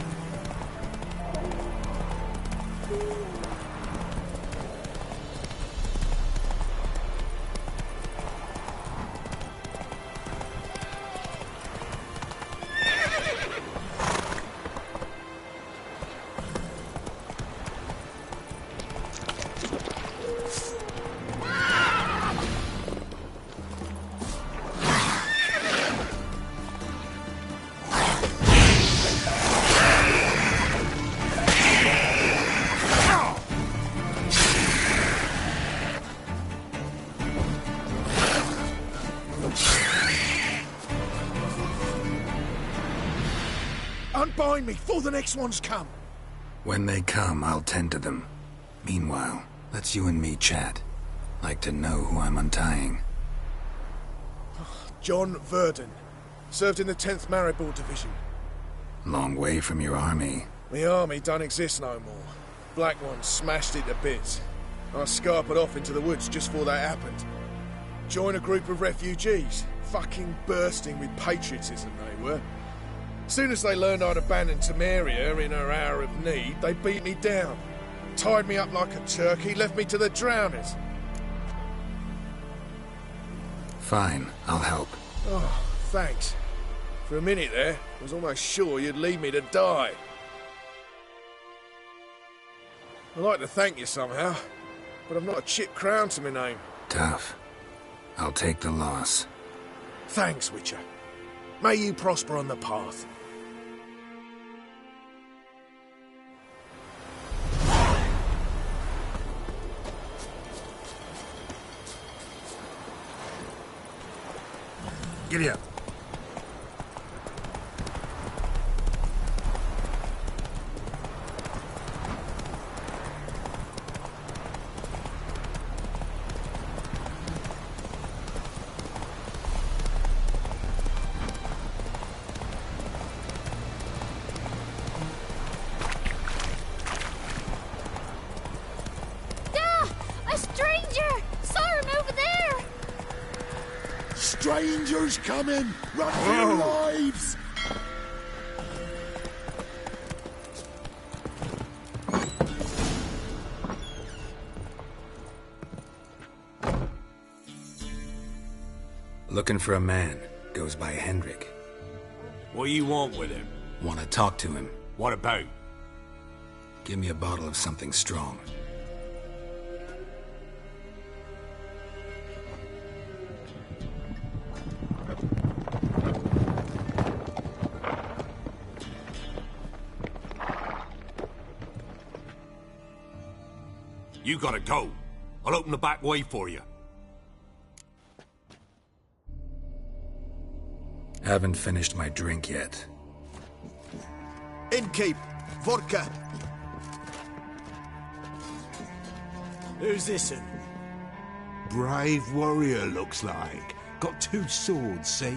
Unbind me before the next ones come. When they come, I'll tend to them. Meanwhile, let's you and me chat. Like to know who I'm untying. John Verdon. Served in the 10th Maribor Division. Long way from your army. The army don't exist no more. Black Ones smashed it to bits. I scarpered off into the woods just before that happened. Joined a group of refugees. Fucking bursting with patriotism they were. Soon as they learned I'd abandoned Temeria in her hour of need, they beat me down. Tied me up like a turkey, left me to the drowners. Fine, I'll help. Oh, thanks. For a minute there, I was almost sure you'd leave me to die. I'd like to thank you somehow, but I've not a chip crown to my name. Tough. I'll take the loss. Thanks, Witcher. May you prosper on the path. Giddy up. Strangers coming! Run for your lives! Looking for a man. Goes by Hendrik. What do you want with him? Want to talk to him. What about? Give me a bottle of something strong. You gotta go. I'll open the back way for you. Haven't finished my drink yet. Innkeep, vodka. Who's this'n? Brave warrior, looks like. Got 2 swords, see?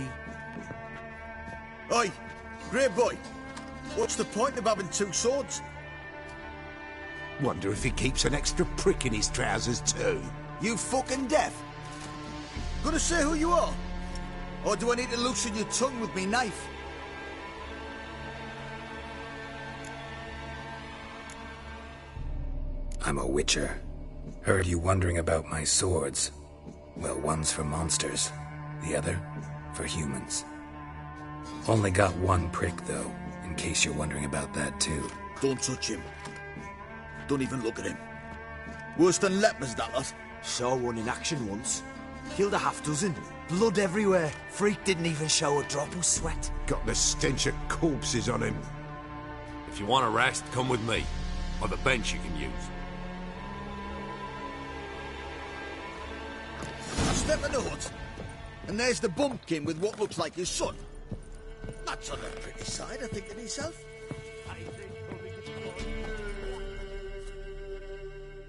Oi, great boy. What's the point of having 2 swords? Wonder if he keeps an extra prick in his trousers too. You fucking deaf? Gonna say who you are? Or do I need to loosen your tongue with me knife? I'm a witcher. Heard you wondering about my swords. Well, one's for monsters, the other for humans. Only got one prick, though, in case you're wondering about that, too. Don't touch him. Don't even look at him. Worse than lepers, that lot. Saw one in action once. Killed a half dozen. Blood everywhere. Freak didn't even show a drop of sweat. Got the stench of corpses on him. If you want a rest, come with me. Or the bench you can use. Step in the hut. And there's the bumpkin with what looks like his son. That's on the pretty side, I think, to himself.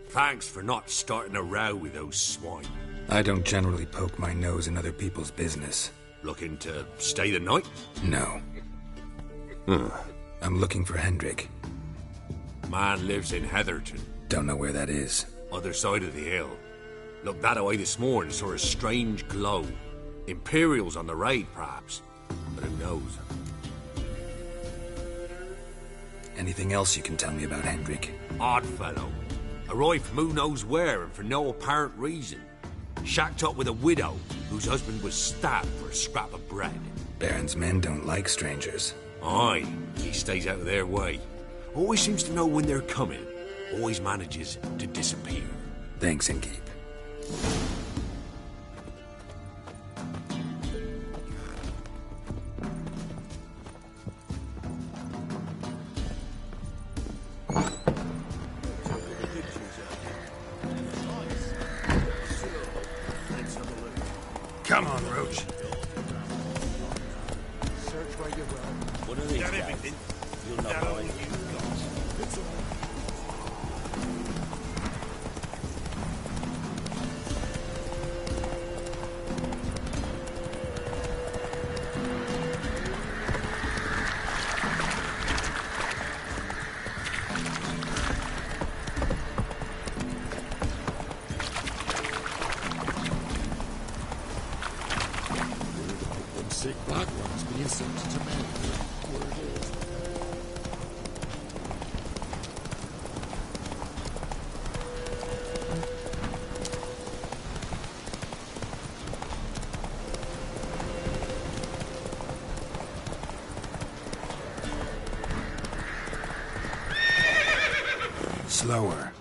Thanks for not starting a row with those swine. I don't generally poke my nose in other people's business. Looking to stay the night? No. I'm looking for Hendrik. Man lives in Heatherton. Don't know where that is. Other side of the hill. Looked that away this morning, saw a strange glow. Imperials on the raid, perhaps. But who knows? Anything else you can tell me about Hendrik? Odd fellow. Arrived from who knows where and for no apparent reason. Shacked up with a widow whose husband was stabbed for a scrap of bread. Baron's men don't like strangers. Aye, he stays out of their way. Always seems to know when they're coming. Always manages to disappear. Thanks, Inkeep. Come on, Roach. Search where you will. What are these guys? Everything. You'll not know anything you've got. It's all right. Black ones being sent to men. Word is. Slower.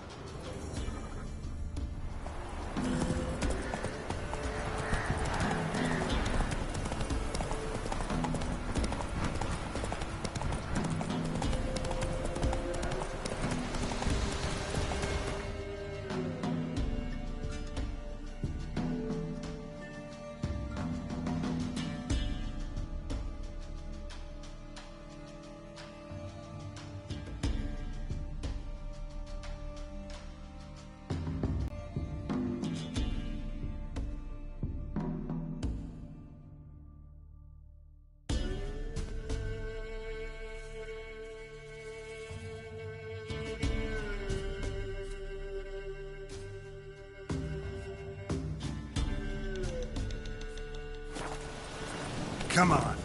Come on.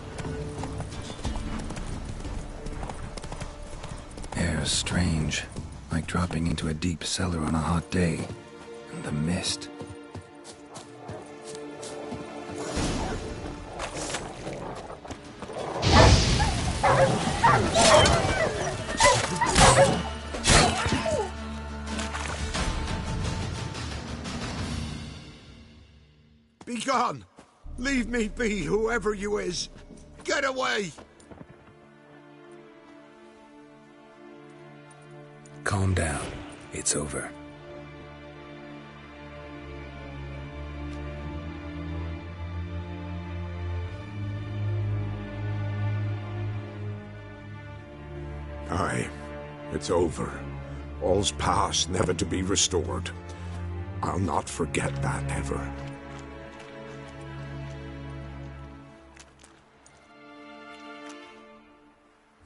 Air's strange, like dropping into a deep cellar on a hot day. And the mist. Be gone! Leave me be, whoever you is! Get away! Calm down. It's over. Aye, it's over. All's past, never to be restored. I'll not forget that, ever.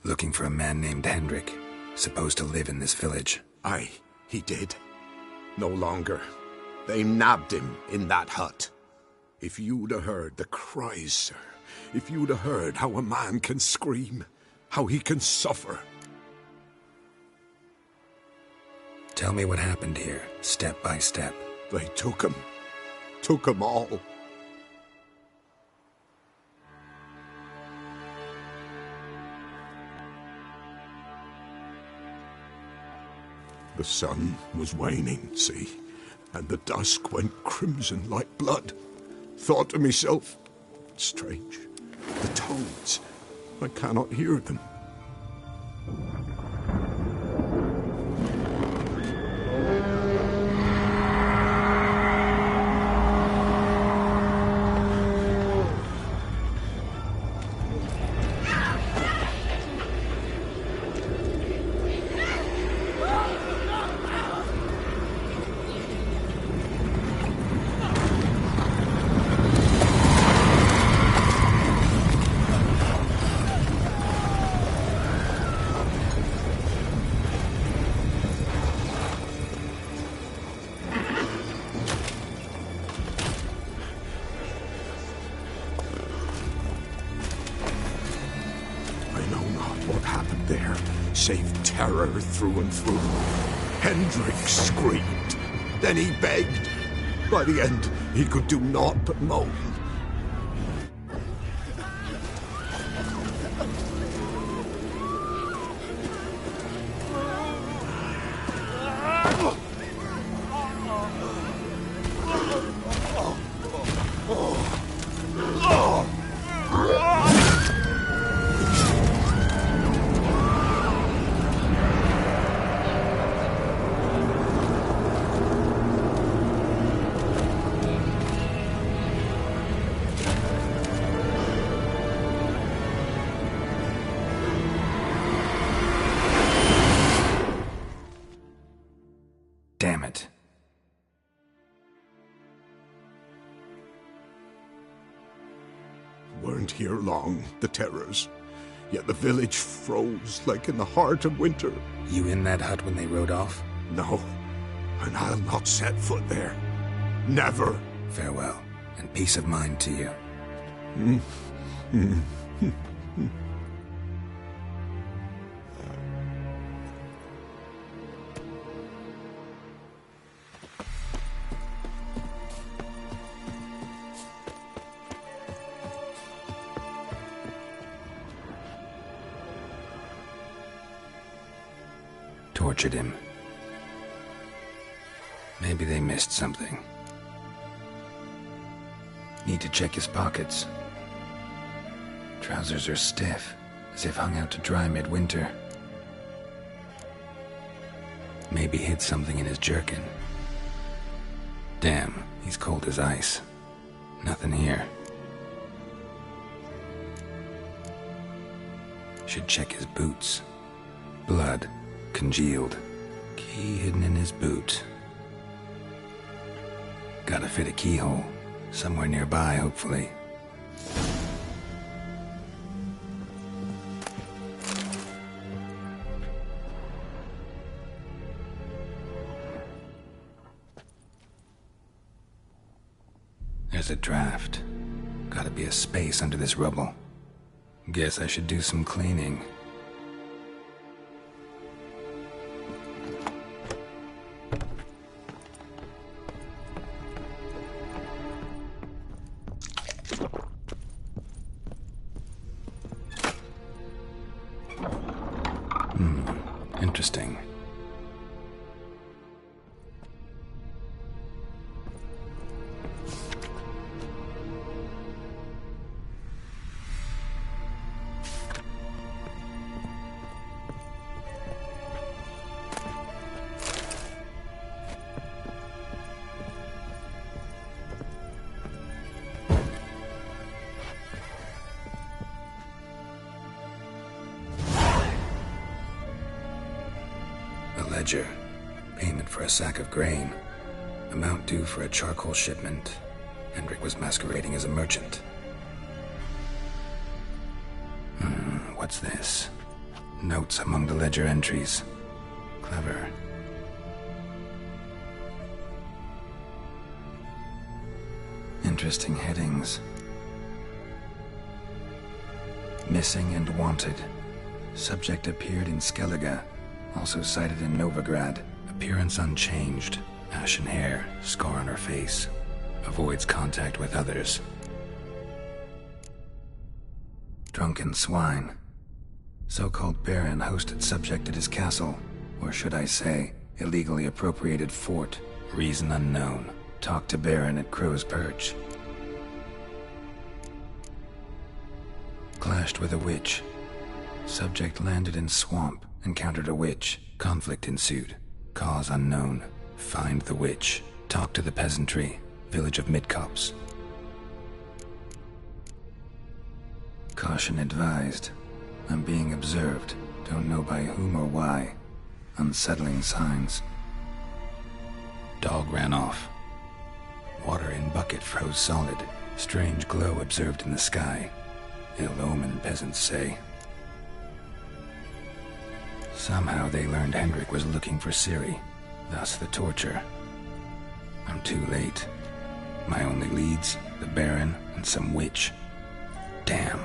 Looking for a man named Hendrik, supposed to live in this village. Aye, he did. No longer. They nabbed him in that hut. If you'd have heard the cries, sir. If you'd have heard how a man can scream, how he can suffer. Tell me what happened here, step by step. They took him. Took him all. The sun was waning, see, and the dusk went crimson like blood. Thought to myself, strange, the toads, I cannot hear them. Save terror through and through. Hendrik screamed. Then he begged. By the end, he could do naught but moan. Damn it. Weren't here long, the terrors. Yet the village froze like in the heart of winter. You in that hut when they rode off? No, and I'll not set foot there. Never. Farewell, and peace of mind to you. Tortured him. Maybe they missed something. Need to check his pockets. Trousers are stiff, as if hung out to dry midwinter. Maybe hid something in his jerkin. Damn, he's cold as ice. Nothing here. Should check his boots. Blood. Congealed. Key hidden in his boot. Gotta fit a keyhole. Somewhere nearby, hopefully. There's a draft. Gotta be a space under this rubble. Guess I should do some cleaning. Interesting. Ledger. Payment for a sack of grain. Amount due for a charcoal shipment. Hendrik was masquerading as a merchant. What's this? Notes among the ledger entries. Clever. Interesting headings. Missing and wanted. Subject appeared in Skellige. Also sighted in Novigrad. Appearance unchanged. Ashen hair, scar on her face. Avoids contact with others. Drunken swine. So-called Baron hosted subject at his castle. Or should I say, illegally appropriated fort. Reason unknown. Talked to Baron at Crow's Perch. Clashed with a witch. Subject landed in swamp, encountered a witch. Conflict ensued. Cause unknown. Find the witch. Talk to the peasantry. Village of Midcopse. Caution advised. I'm being observed. Don't know by whom or why. Unsettling signs. Dog ran off. Water in bucket froze solid. Strange glow observed in the sky. Ill omen, peasants say. Somehow they learned Hendrik was looking for Ciri. Thus the torture. I'm too late. My only leads, the Baron and some witch. Damn.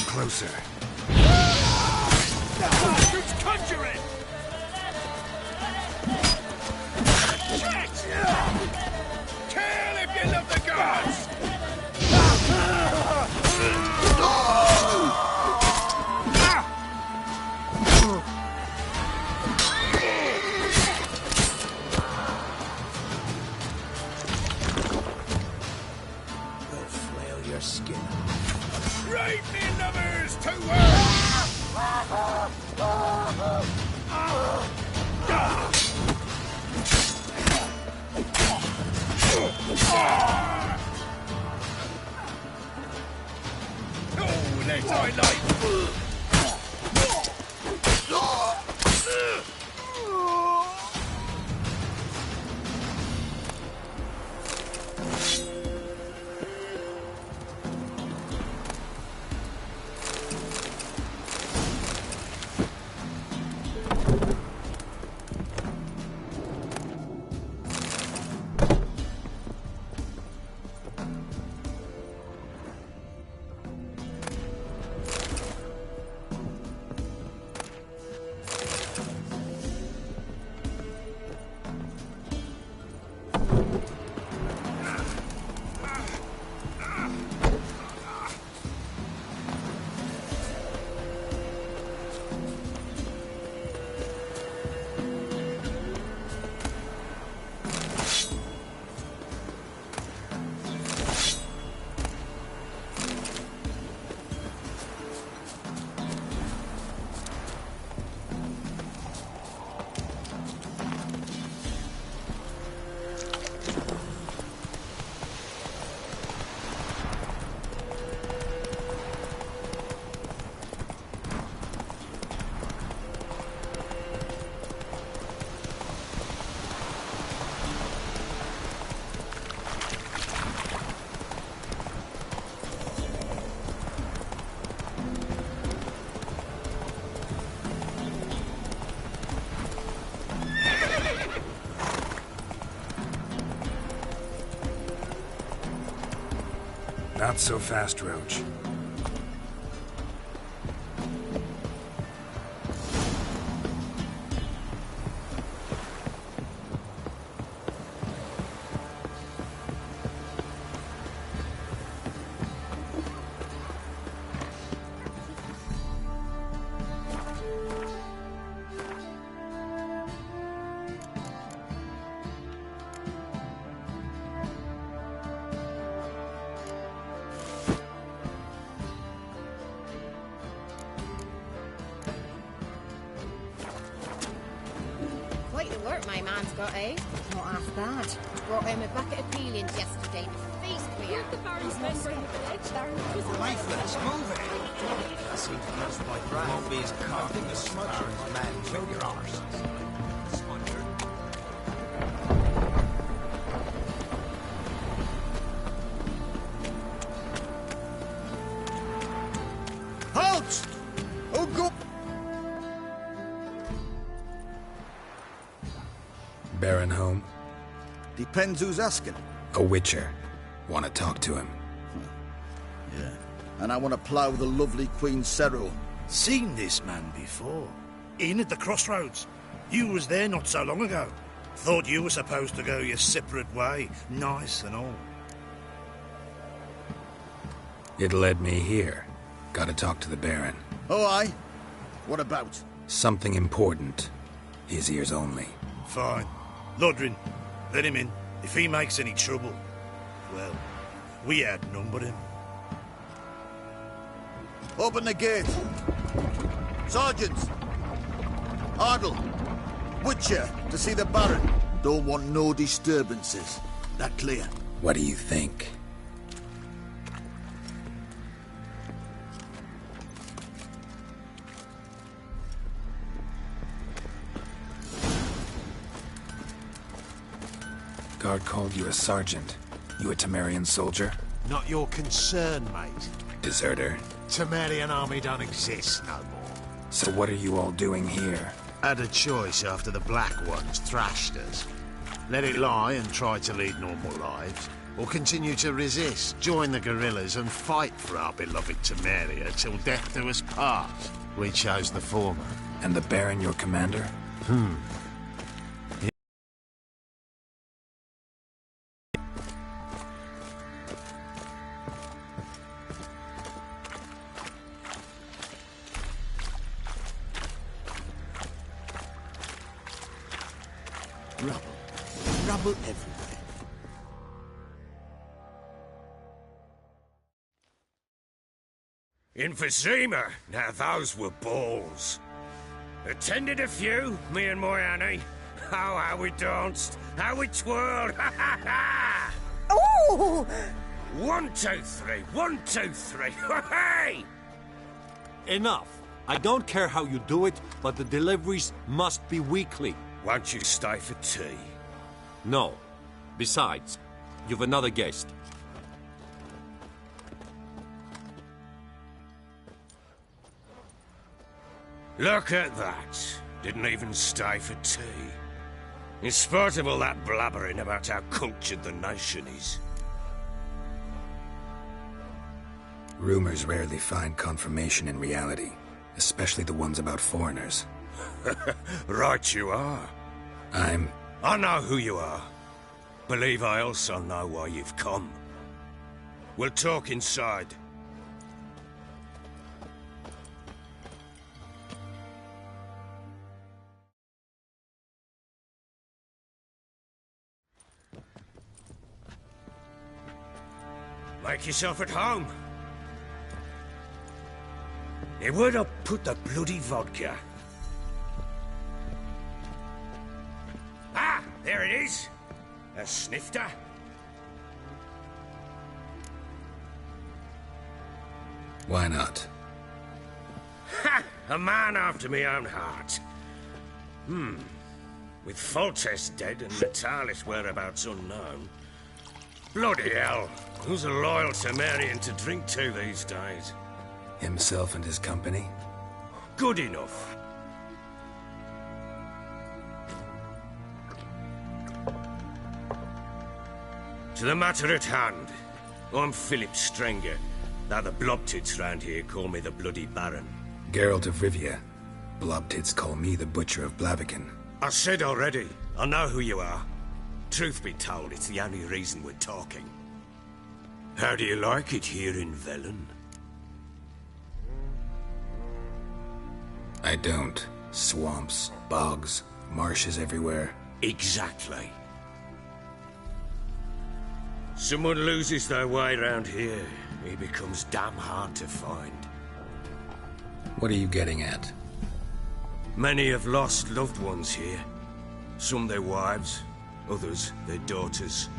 Closer. It's conjuring! Shit! Kill if you love the gods! They'll flail your skin. Right, me lovers, to work! Oh, that's I like! Not so fast, Roach. Quite the work my man's got, eh? Not half bad. Brought home a bucket of peelings yesterday to feast we had. The Baron's member in the village. Mayflies, move it! I seem to know my brand. Won't be as cock. I think the smudger is man. Kill your arse. Halt! Oh, go! Baron home? Depends who's asking. A witcher. Want to talk to him. Yeah. And I want to plough the lovely Queen Cero. Seen this man before. In at the crossroads. You was there not so long ago. Thought you were supposed to go your separate way. Nice and all. It led me here. Gotta talk to the Baron. Oh, aye? What about? Something important. His ears only. Fine. Lodrin, let him in. If he makes any trouble, well, we outnumber him. Open the gate. Sergeants! Ardle! Witcher, to see the Baron. Don't want no disturbances. That clear? What do you think? Guard called you a sergeant. You a Temerian soldier? Not your concern, mate. Deserter? Temerian army don't exist no more. So what are you all doing here? Had a choice after the Black Ones thrashed us. Let it lie and try to lead normal lives, or continue to resist, join the guerrillas and fight for our beloved Temeria till death do us part. We chose the former. And the Baron your commander? Rubble everywhere. Emphysema! Now those were balls. Attended a few, me and my Annie. Oh, how we danced, how we twirled, ha ha ha! Oh! 1, 2, 3, 1, 2, 3, hey! Enough. I don't care how you do it, but the deliveries must be weekly. Won't you stay for tea? No. Besides, you've another guest. Look at that. Didn't even stay for tea. In spite of all that blabbering about how cultured the nation is. Rumors rarely find confirmation in reality, especially the ones about foreigners. Right you are. I know who you are. Believe I also know why you've come. We'll talk inside. Make yourself at home. Now, where'd I put the bloody vodka? Ah, there it is. A snifter. Why not? Ha! A man after my own heart. With Foltest dead and Natalis whereabouts unknown. Bloody hell. Who's a loyal Temerian to drink to these days? Himself and his company? Good enough. To the matter at hand. I'm Philip Strenger. Now the Blobtits round here call me the Bloody Baron. Geralt of Rivia. Blobtits call me the Butcher of Blaviken. I said already, I know who you are. Truth be told, it's the only reason we're talking. How do you like it here in Velen? I don't. Swamps, bogs, marshes everywhere. Exactly. Someone loses their way around here, he becomes damn hard to find. What are you getting at? Many have lost loved ones here. Some their wives, others their daughters.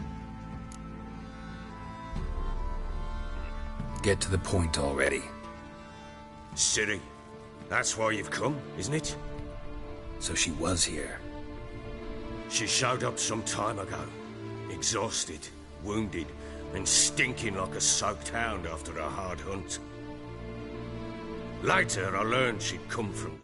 Get to the point already. Ciri, that's why you've come, isn't it? So she was here. She showed up some time ago. Exhausted, wounded, and stinking like a soaked hound after a hard hunt. Later, I learned she'd come from